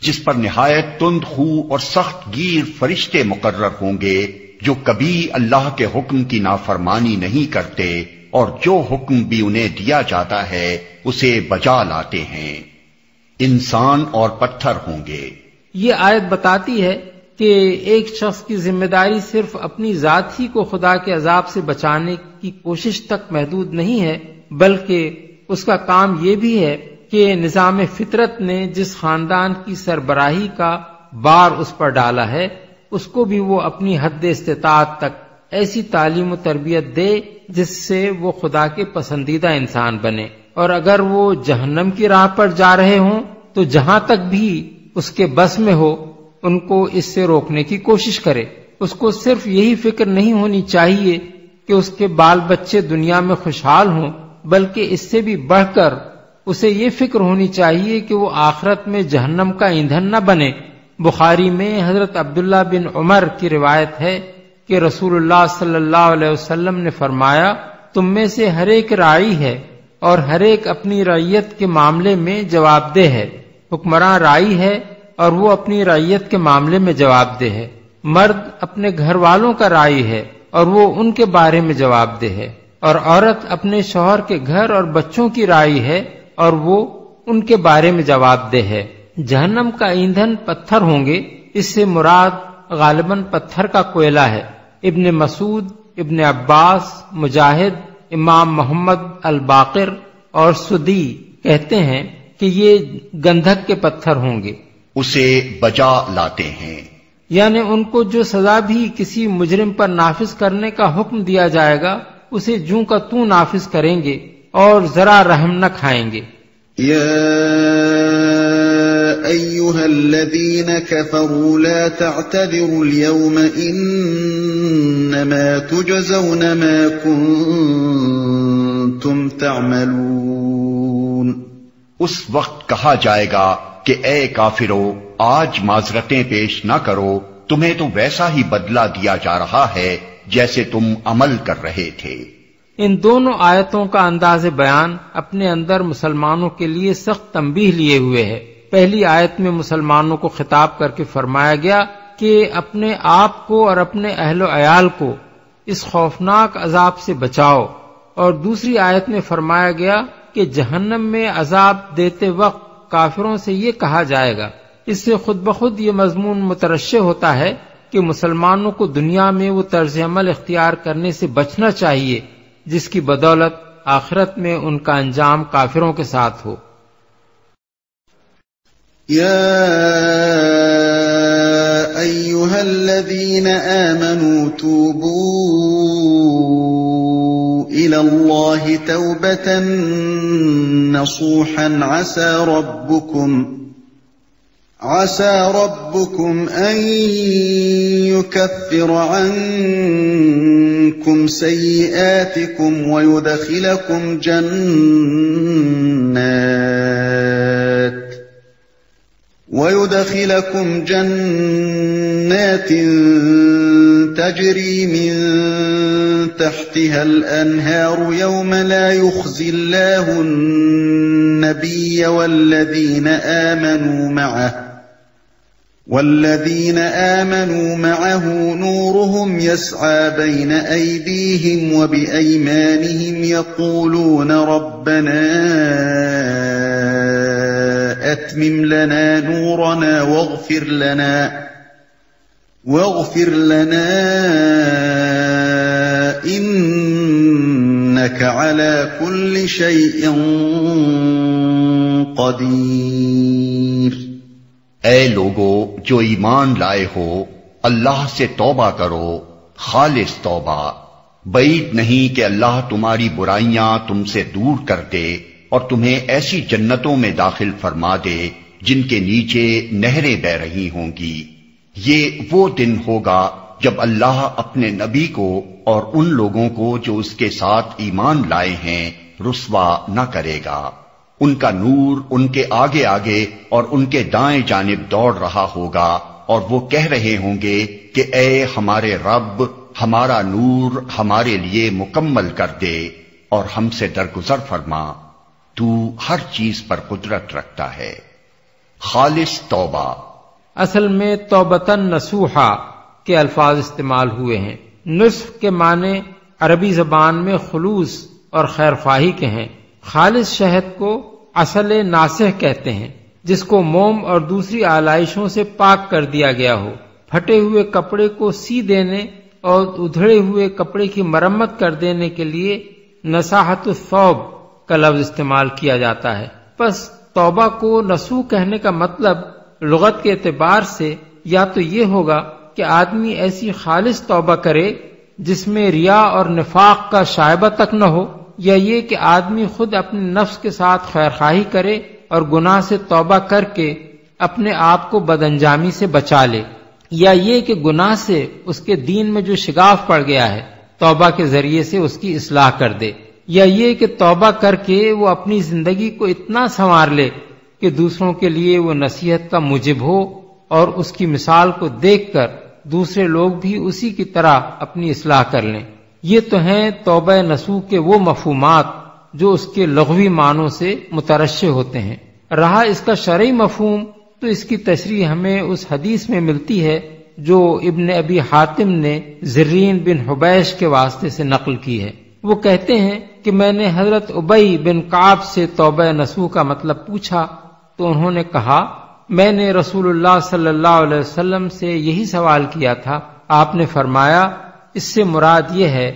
جس پر نہایت تند خو اور سخت گیر فرشتے مقرر ہوں گے جو کبھی اللہ کے حکم کی نافرمانی نہیں کرتے اور جو حکم بھی انہیں دیا جاتا ہے اسے بجا لاتے ہیں۔ انسان اور پتھر ہوں گے۔ یہ آیت بتاتی ہے کہ ایک شخص کی ذمہ داری صرف اپنی ذات ہی کو خدا کے عذاب سے بچانے کی کوشش تک محدود نہیں ہے، بلکہ اس کا کام یہ بھی ہے کہ نظام فطرت نے جس خاندان کی سربراہی کا بار اس پر ڈالا ہے اس کو بھی وہ اپنی حد استطاعت تک ایسی تعلیم و تربیت دے جس سے وہ خدا کے پسندیدہ انسان بنے، اور اگر وہ جہنم کی راہ پر جا رہے ہوں تو جہاں تک بھی اس کے بس میں ہو ان کو اس سے روکنے کی کوشش کرے۔ اس کو صرف یہی فکر نہیں ہونی چاہیے کہ اس کے بال بچے دنیا میں خوشحال ہوں، بلکہ اس سے بھی بڑھ کر اسے یہ فکر ہونی چاہیے کہ وہ آخرت میں جہنم کا ایندھن نہ بنے۔ بخاری میں حضرت عبداللہ بن عمر کی روایت ہے کہ رسول اللہ صلی اللہ علیہ وسلم نے فرمایا، تم میں سے ہر ایک راعی ہے اور ہر ایک اپنی رعیت کے معاملے میں جواب دہ ہے۔ حکمراں راعی ہے اور وہ اپنی رعیت کے معاملے میں جواب دہ ہے۔ مرد اپنے گھر والوں کا راعی ہے اور وہ ان کے بارے میں جواب دہ ہے، اور عورت اپنے شوہر کے گھر اور بچوں کی راعی ہے اور وہ ان کے بارے میں جواب دہ ہے۔ جہنم کا ایندھن پتھر ہوں گے، اس سے مراد غالباً پتھر کا کوئلہ ہے۔ ابن مسعود، ابن عباس، مجاہد، امام محمد الباقر اور سدی کہتے ہیں کہ یہ گندھک کے پتھر ہوں گے، اسے بجا لاتے ہیں، یعنی ان کو جو سزا بھی کسی مجرم پر نافذ کرنے کا حکم دیا جائے گا اسے جوں کا توں نافذ کریں گے اور ذرا رحم نہ کھائیں گے۔ أيها الذين كفروا لا تعتذروا اليوم إنما تجزون ما كنتم تعملون۔ اس وقت کہا جائے گا کہ اے کافرو، آج معذرتیں پیش نہ کرو، تمہیں تو ویسا ہی بدلہ دیا جا رہا ہے جیسے تم عمل کر رہے تھے۔ ان دونوں آیتوں کا انداز بیان اپنے اندر مسلمانوں کے لیے سخت تنبیہ لیے ہوئے ہے۔ پہلی آیت میں مسلمانوں کو خطاب کر کے فرمایا گیا کہ اپنے آپ کو اور اپنے اہل و عیال کو اس خوفناک عذاب سے بچاؤ، اور دوسری آیت میں فرمایا گیا کہ جہنم میں عذاب دیتے وقت کافروں سے یہ کہا جائے گا۔ اس سے خود بخود یہ مضمون مترشح ہوتا ہے کہ مسلمانوں کو دنیا میں وہ طرز عمل اختیار کرنے سے بچنا چاہیے جس کی بدولت آخرت میں ان کا انجام کافروں کے ساتھ ہو۔ يا أيها الذين آمنوا توبوا إلى الله توبة نصوحا عسى ربكم أن يكفر عنكم سيئاتكم ويدخلكم جنات تجري من تحتها الأنهار يوم لا يخزي الله النبي والذين آمنوا معه نورهم يسعى بين أيديهم وبأيمانهم يقولون ربنا أتمم لنا نورنا واغفر لنا إنك على كل شيء قدير۔ اے لوگو جو ایمان لائے ہو، اللہ سے توبہ کرو، خالص توبہ۔ بعید نہیں کہ اللہ تمہاری برائیاں تم سے دور کر دے اور تمہیں ایسی جنتوں میں داخل فرما دے جن کے نیچے نہریں بہ رہی ہوں گی۔ یہ وہ دن ہوگا جب اللہ اپنے نبی کو اور ان لوگوں کو جو اس کے ساتھ ایمان لائے ہیں رسوا نہ کرے گا۔ ان کا نور ان کے آگے آگے اور ان کے دائیں جانب دوڑ رہا ہوگا، اور وہ کہہ رہے ہوں گے کہ اے ہمارے رب، ہمارا نور ہمارے لیے مکمل کر دے اور ہم سے درگزر فرما، تو ہر چیز پر قدرت رکھتا ہے۔ خالص توبہ، اصل میں توبتن نصوحا کے الفاظ استعمال ہوئے ہیں۔ نصح کے معنی عربی زبان میں خلوص اور خیر خواہی کے ہیں۔ خالص شہد کو اصل ناصح کہتے ہیں، جس کو موم اور دوسری آلائشوں سے پاک کر دیا گیا ہو۔ پھٹے ہوئے کپڑے کو سی دینے اور ادھڑے ہوئے کپڑے کی مرمت کر دینے کے لیے نصاحت الثوب کا لفظ استعمال کیا جاتا ہے۔ پس توبہ کو نصوح کہنے کا مطلب لغت کے اعتبار سے یا تو یہ ہوگا کہ آدمی ایسی خالص توبہ کرے جس میں ریا اور نفاق کا شائبہ تک نہ ہو، یا یہ کہ آدمی خود اپنے نفس کے ساتھ خیر خواہی کرے اور گناہ سے توبہ کر کے اپنے آپ کو بد انجامی سے بچا لے، یا یہ کہ گناہ سے اس کے دین میں جو شگاف پڑ گیا ہے توبہ کے ذریعے سے اس کی اصلاح کر دے، یا یہ کہ توبہ کر کے وہ اپنی زندگی کو اتنا سنوار لے کہ دوسروں کے لیے وہ نصیحت کا موجب ہو اور اس کی مثال کو دیکھ کر دوسرے لوگ بھی اسی کی طرح اپنی اصلاح کر لیں۔ یہ تو ہیں توبہ نصوح کے وہ مفہومات جو اس کے لغوی معنوں سے مترشح ہوتے ہیں۔ رہا اس کا شرعی مفہوم تو اس کی تشریح ہمیں اس حدیث میں ملتی ہے جو ابن ابی حاتم نے زرین بن حبیش کے واسطے سے نقل کی ہے۔ وہ کہتے ہیں کہ میں نے حضرت ابی بن کعب سے توبہ نصوح کا مطلب پوچھا تو انہوں نے کہا میں نے رسول اللہ صلی اللہ علیہ وسلم سے یہی سوال کیا تھا۔ آپ نے فرمایا اس سے مراد یہ ہے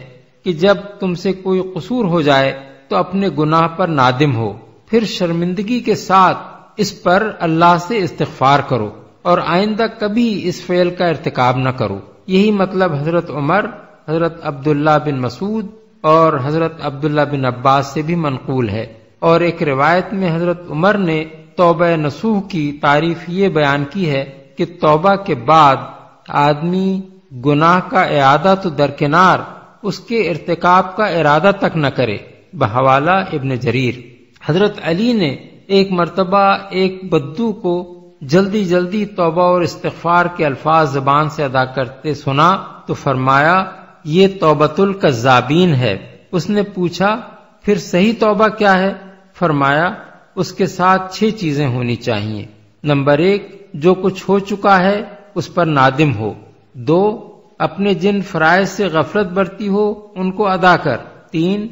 کہ جب تم سے کوئی قصور ہو جائے تو اپنے گناہ پر نادم ہو، پھر شرمندگی کے ساتھ اس پر اللہ سے استغفار کرو اور آئندہ کبھی اس فعل کا ارتکاب نہ کرو۔ یہی مطلب حضرت عمر، حضرت عبداللہ بن مسعود اور حضرت عبداللہ بن عباس سے بھی منقول ہے۔ اور ایک روایت میں حضرت عمر نے توبہ نصوح کی تعریف یہ بیان کی ہے کہ توبہ کے بعد آدمی گناہ کا اعادہ تو درکنار، اس کے ارتکاب کا ارادہ تک نہ کرے۔ بحوالہ ابن جریر۔ حضرت علی نے ایک مرتبہ ایک بدو کو جلدی جلدی توبہ اور استغفار کے الفاظ زبان سے ادا کرتے سنا تو فرمایا یہ توبۃ الکذابین ہے۔ اس نے پوچھا پھر صحیح توبہ کیا ہے؟ فرمایا اس کے ساتھ 6 چیزیں ہونی چاہیے۔ نمبر 1 جو کچھ ہو چکا ہے اس پر نادم ہو۔ 2 اپنے جن فرائض سے غفلت برتی ہو ان کو ادا کر۔ 3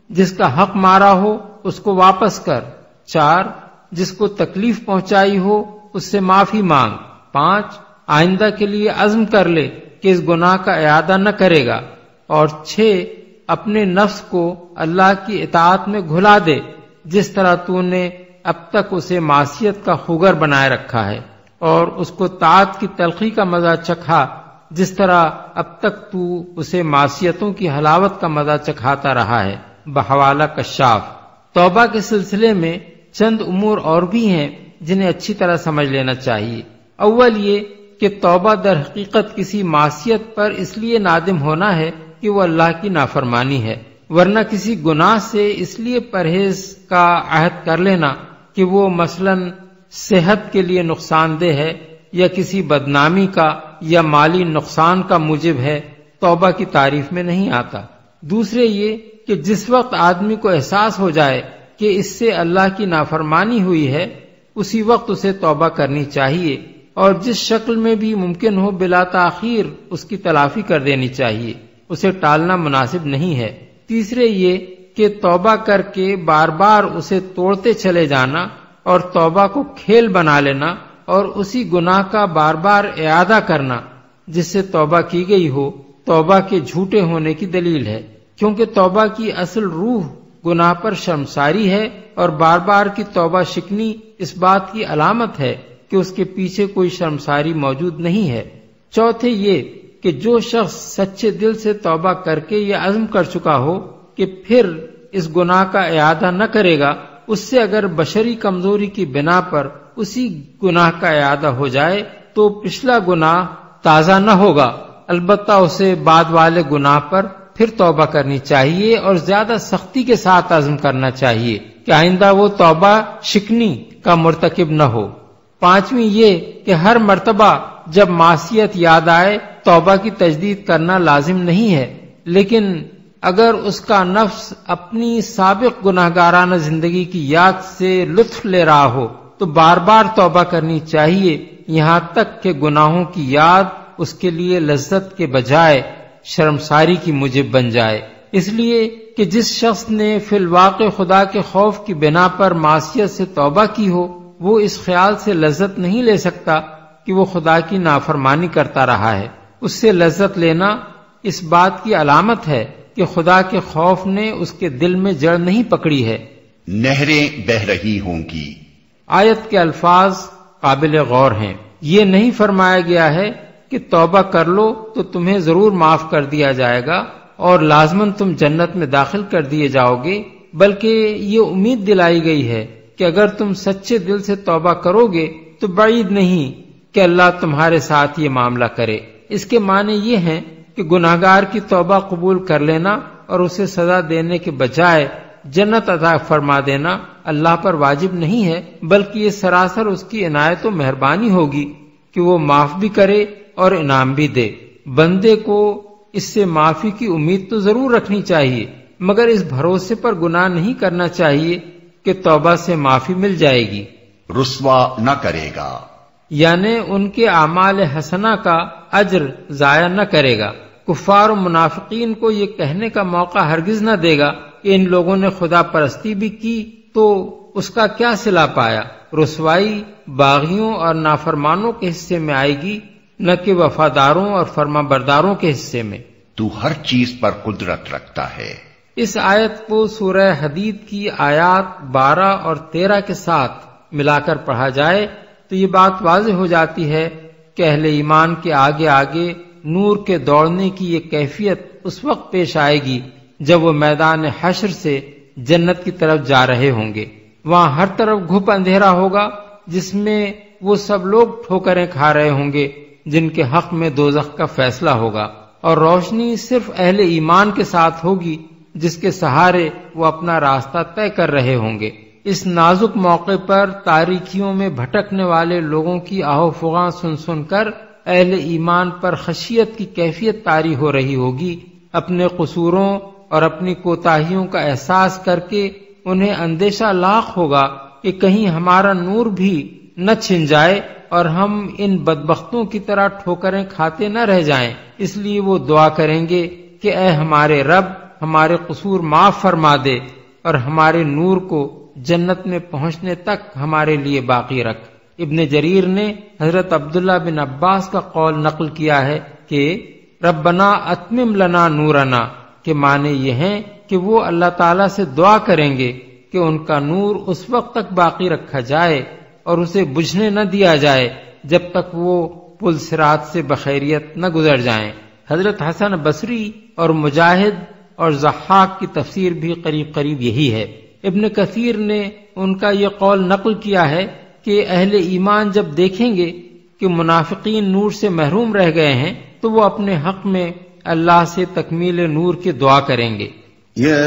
جس کا حق مارا ہو اس کو واپس کر۔ 4 جس کو تکلیف پہنچائی ہو اس سے معافی مانگ۔ 5 آئندہ کے لیے عزم کر لے کہ اس گناہ کا اعادہ نہ کرے گا۔ اور 6 اپنے نفس کو اللہ کی اطاعت میں گھلا دے جس طرح تو نے اب تک اسے معصیت کا خوگر بنائے رکھا ہے، اور اس کو طاعت کی تلخی کا مزہ چکھا جس طرح اب تک تو اسے معصیتوں کی حلاوت کا مزہ چکھاتا رہا ہے۔ بحوالہ کشاف۔ توبہ کے سلسلے میں چند امور اور بھی ہیں جنہیں اچھی طرح سمجھ لینا چاہیے۔ اول یہ کہ توبہ در حقیقت کسی معصیت پر اس لیے نادم ہونا ہے کہ وہ اللہ کی نافرمانی ہے، ورنہ کسی گناہ سے اس لیے پرہیز کا عہد کر لینا کہ وہ مثلاً صحت کے لیے نقصان دہ ہے یا کسی بدنامی کا یا مالی نقصان کا موجب ہے، توبہ کی تعریف میں نہیں آتا۔ دوسرے یہ کہ جس وقت آدمی کو احساس ہو جائے کہ اس سے اللہ کی نافرمانی ہوئی ہے اسی وقت اسے توبہ کرنی چاہیے، اور جس شکل میں بھی ممکن ہو بلا تاخیر اس کی تلافی کر دینی چاہیے، اسے ٹالنا مناسب نہیں ہے۔ تیسرے یہ کہ توبہ کر کے بار بار اسے توڑتے چلے جانا اور توبہ کو کھیل بنا لینا اور اسی گناہ کا بار بار اعادہ کرنا جس سے توبہ کی گئی ہو، توبہ کے جھوٹے ہونے کی دلیل ہے، کیونکہ توبہ کی اصل روح گناہ پر شرمساری ہے، اور بار بار کی توبہ شکنی اس بات کی علامت ہے کہ اس کے پیچھے کوئی شرمساری موجود نہیں ہے۔ چوتھے یہ کہ جو شخص سچے دل سے توبہ کر کے یہ عزم کر چکا ہو کہ پھر اس گناہ کا اعادہ نہ کرے گا، اس سے اگر بشری کمزوری کی بنا پر اسی گناہ کا اعادہ ہو جائے تو پچھلا گناہ تازہ نہ ہوگا، البتہ اسے بعد والے گناہ پر پھر توبہ کرنی چاہیے اور زیادہ سختی کے ساتھ عزم کرنا چاہیے کہ آئندہ وہ توبہ شکنی کا مرتکب نہ ہو۔ پانچویں یہ کہ ہر مرتبہ جب معصیت یاد آئے توبہ کی تجدید کرنا لازم نہیں ہے، لیکن اگر اس کا نفس اپنی سابق گناہگارانہ زندگی کی یاد سے لطف لے رہا ہو تو بار بار توبہ کرنی چاہیے، یہاں تک کہ گناہوں کی یاد اس کے لیے لذت کے بجائے شرمساری کی موجب بن جائے۔ اس لیے کہ جس شخص نے فی الواقع خدا کے خوف کی بنا پر معصیت سے توبہ کی ہو، وہ اس خیال سے لذت نہیں لے سکتا کہ وہ خدا کی نافرمانی کرتا رہا ہے۔ اس سے لذت لینا اس بات کی علامت ہے کہ خدا کے خوف نے اس کے دل میں جڑ نہیں پکڑی ہے۔ نہریں بہہ رہی ہوں گی۔ آیت کے الفاظ قابل غور ہیں۔ یہ نہیں فرمایا گیا ہے کہ توبہ کر لو تو تمہیں ضرور معاف کر دیا جائے گا اور لازماً تم جنت میں داخل کر دیے جاؤ گے، بلکہ یہ امید دلائی گئی ہے کہ اگر تم سچے دل سے توبہ کرو گے تو بعید نہیں کہ اللہ تمہارے ساتھ یہ معاملہ کرے۔ اس کے معنی یہ ہیں کہ گناہگار کی توبہ قبول کر لینا اور اسے سزا دینے کے بجائے جنت عطا فرما دینا اللہ پر واجب نہیں ہے، بلکہ یہ سراسر اس کی عنایت و مہربانی ہوگی کہ وہ معاف بھی کرے اور انعام بھی دے۔ بندے کو اس سے معافی کی امید تو ضرور رکھنی چاہیے، مگر اس بھروسے پر گناہ نہیں کرنا چاہیے کہ توبہ سے معافی مل جائے گی۔ رسوا نہ کرے گا، یعنی ان کے اعمال حسنہ کا اجر ضائع نہ کرے گا۔ کفار و منافقین کو یہ کہنے کا موقع ہرگز نہ دے گا کہ ان لوگوں نے خدا پرستی بھی کی تو اس کا کیا صلہ پایا۔ رسوائی باغیوں اور نافرمانوں کے حصے میں آئے گی، نہ کہ وفاداروں اور فرما برداروں کے حصے میں۔ تو ہر چیز پر قدرت رکھتا ہے۔ اس آیت کو سورہ حدید کی آیات 12 اور 13 کے ساتھ ملا کر پڑھا جائے تو یہ بات واضح ہو جاتی ہے کہ اہل ایمان کے آگے آگے نور کے دوڑنے کی یہ کیفیت اس وقت پیش آئے گی جب وہ میدان حشر سے جنت کی طرف جا رہے ہوں گے۔ وہاں ہر طرف گھپ اندھیرا ہوگا جس میں وہ سب لوگ ٹھوکریں کھا رہے ہوں گے جن کے حق میں دوزخ کا فیصلہ ہوگا، اور روشنی صرف اہل ایمان کے ساتھ ہوگی جس کے سہارے وہ اپنا راستہ طے کر رہے ہوں گے۔ اس نازک موقع پر تاریکیوں میں بھٹکنے والے لوگوں کی آہو فغاں سن سن کر اہل ایمان پر خشیت کی کیفیت طاری ہو رہی ہوگی۔ اپنے قصوروں اور اپنی کوتاہیوں کا احساس کر کے انہیں اندیشہ لاحق ہوگا کہ کہیں ہمارا نور بھی نہ چھن جائے اور ہم ان بدبختوں کی طرح ٹھوکریں کھاتے نہ رہ جائیں۔ اس لیے وہ دعا کریں گے کہ اے ہمارے رب، ہمارے قصور معاف فرما دے اور ہمارے نور کو جنت میں پہنچنے تک ہمارے لیے باقی رکھ۔ ابن جریر نے حضرت عبداللہ بن عباس کا قول نقل کیا ہے کہ ربنا اتمم لنا نورنا کے معنی یہ ہیں کہ وہ اللہ تعالیٰ سے دعا کریں گے کہ ان کا نور اس وقت تک باقی رکھا جائے اور اسے بجھنے نہ دیا جائے جب تک وہ پل صراط سے بخیریت نہ گزر جائیں۔ حضرت حسن بصری اور مجاہد اور ضحاک کی تفسیر بھی قریب قریب یہی ہے۔ ابن کثیر نے ان کا یہ قول نقل کیا ہے کہ اہل ایمان جب دیکھیں گے کہ منافقین نور سے محروم رہ گئے ہیں تو وہ اپنے حق میں اللہ سے تکمیل نور کی دعا کریں گے۔ یا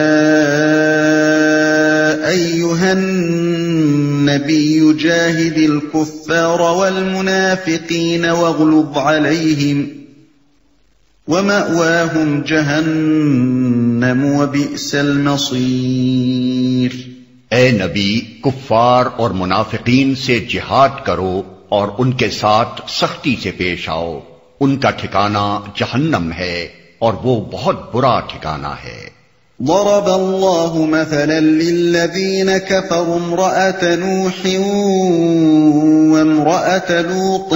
ایھا النبی جاہد الکفار والمنافقین واغلظ علیہم ومأواہم جہنم وبئس المصیر۔ اے نبی، کفار اور منافقین سے جہاد کرو اور ان کے ساتھ سختی سے پیش آؤ، ان کا ٹھکانہ جہنم ہے اور وہ بہت برا ٹھکانہ ہے۔ ضرب الله مثلا للذين كفروا امرأة نوح وامرأة لوط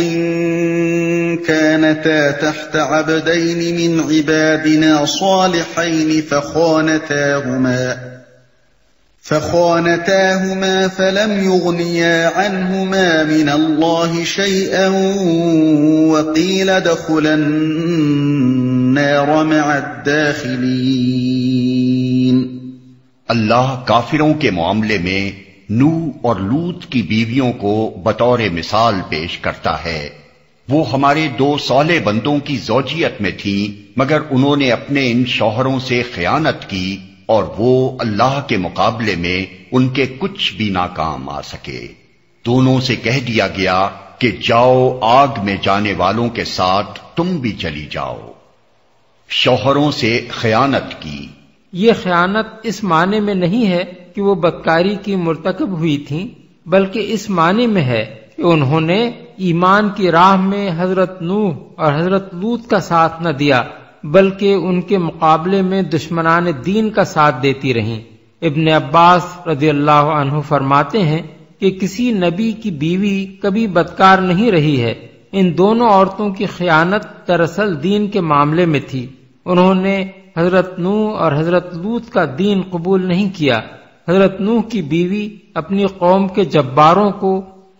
كانتا تحت عبدين من عبادنا صالحين فخانتاهما فلم يغنيا عنهما من الله شيئا وقيل ادخلا النار مع الداخلين۔ اللہ کافروں کے معاملے میں نوح اور لوط کی بیویوں کو بطور مثال پیش کرتا ہے۔ وہ ہمارے دو صالح بندوں کی زوجیت میں تھیں، مگر انہوں نے اپنے ان شوہروں سے خیانت کی اور وہ اللہ کے مقابلے میں ان کے کچھ بھی ناکام آ سکے۔ دونوں سے کہہ دیا گیا کہ جاؤ آگ میں جانے والوں کے ساتھ تم بھی چلی جاؤ۔ شوہروں سے خیانت کی۔ یہ خیانت اس معنی میں نہیں ہے کہ وہ بدکاری کی مرتکب ہوئی تھیں، بلکہ اس معنی میں ہے کہ انہوں نے ایمان کی راہ میں حضرت نوح اور حضرت لوط کا ساتھ نہ دیا، بلکہ ان کے مقابلے میں دشمنان دین کا ساتھ دیتی رہیں۔ ابن عباس رضی اللہ عنہ فرماتے ہیں کہ کسی نبی کی بیوی کبھی بدکار نہیں رہی ہے۔ ان دونوں عورتوں کی خیانت دراصل دین کے معاملے میں تھی۔ انہوں نے حضرت نوح اور حضرت لوط کا دین قبول نہیں کیا۔ حضرت نوح کی بیوی اپنی قوم کے جباروں کو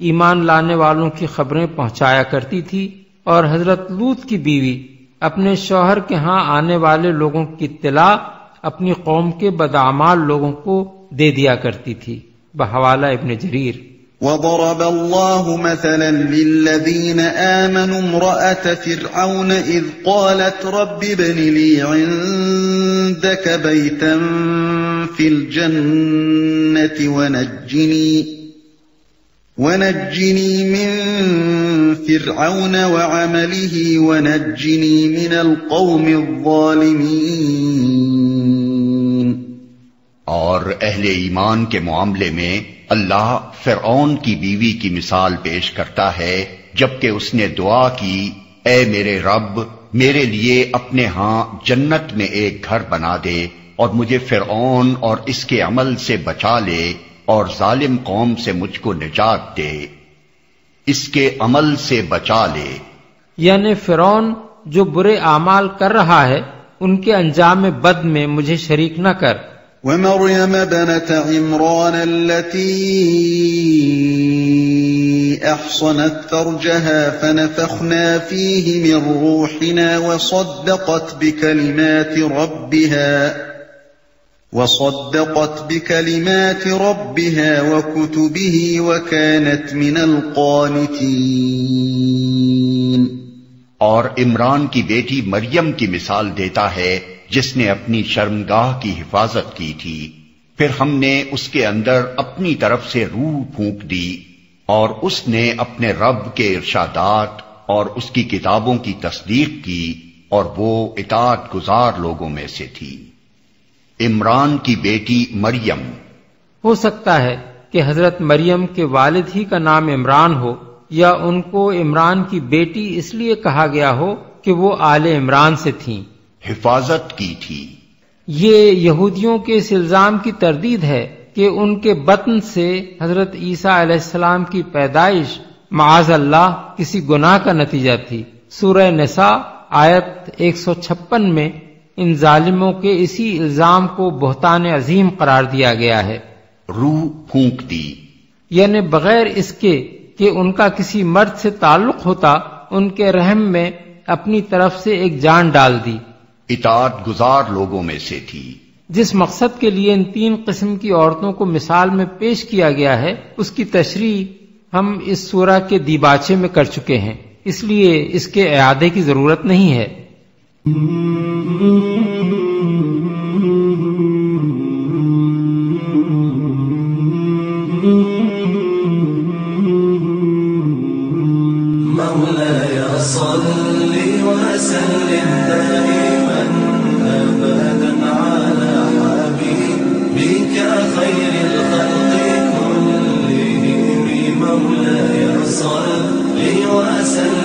ایمان لانے والوں کی خبریں پہنچایا کرتی تھی، اور حضرت لوط کی بیوی اپنے شوہر کے ہاں آنے والے لوگوں کی اطلاع اپنی قوم کے بدعمال لوگوں کو دے دیا کرتی تھی۔ بحوالہ ابن جریر۔ وضرب الله مثلا للذين آمنوا امرأة فرعون إذ قالت رب ابن لي عندك بيتا في الجنة ونجني من فرعون وعمله ونجني من القوم الظالمين. اور اہل ایمان کے معاملے میں اللہ فرعون کی بیوی کی مثال پیش کرتا ہے جبکہ اس نے دعا کی، اے میرے رب میرے لیے اپنے ہاں جنت میں ایک گھر بنا دے اور مجھے فرعون اور اس کے عمل سے بچا لے اور ظالم قوم سے مجھ کو نجات دے، اس کے عمل سے بچا لے. یعنی فرعون جو برے اعمال کر رہا ہے ان کے انجام بد میں مجھے شریک نہ کر. ومريم ابنة عمران التي أحصنت فرجها فنفخنا فيه من روحنا وصدقت بكلمات ربها وكتبه وكانت من القانتين. اور عمران کی بیٹی مریم کی مثال دیتا ہے جس نے اپنی شرمگاہ کی حفاظت کی تھی، پھر ہم نے اس کے اندر اپنی طرف سے روح پھونک دی اور اس نے اپنے رب کے ارشادات اور اس کی کتابوں کی تصدیق کی اور وہ اطاعت گزار لوگوں میں سے تھی. عمران کی بیٹی مریم. ہو سکتا ہے کہ حضرت مریم کے والد ہی کا نام عمران ہو یا ان کو عمران کی بیٹی اس لیے کہا گیا ہو کہ وہ آل عمران سے تھیں. حفاظت کی تھی. یہ یہودیوں کے اس الزام کی تردید ہے کہ ان کے بطن سے حضرت عیسیٰ علیہ السلام کی پیدائش معاذ اللہ کسی گناہ کا نتیجہ تھی. سورہ نساء آیت 156 میں ان ظالموں کے اسی الزام کو بہتان عظیم قرار دیا گیا ہے. روح پھونک دی یعنی بغیر اس کے کہ ان کا کسی مرد سے تعلق ہوتا ان کے رحم میں اپنی طرف سے ایک جان ڈال دی. اطاعت گزار لوگوں میں سے تھی. جس مقصد کے لیے ان 3 قسم کی عورتوں کو مثال میں پیش کیا گیا ہے اس کی تشریح ہم اس سورہ کے دیباچے میں کر چکے ہیں، اس لیے اس کے اعادے کی ضرورت نہیں ہے. مولاي صل وسلم دائما أبدا على حبيبك خير الخلق كلهم. مولاي صل وسلم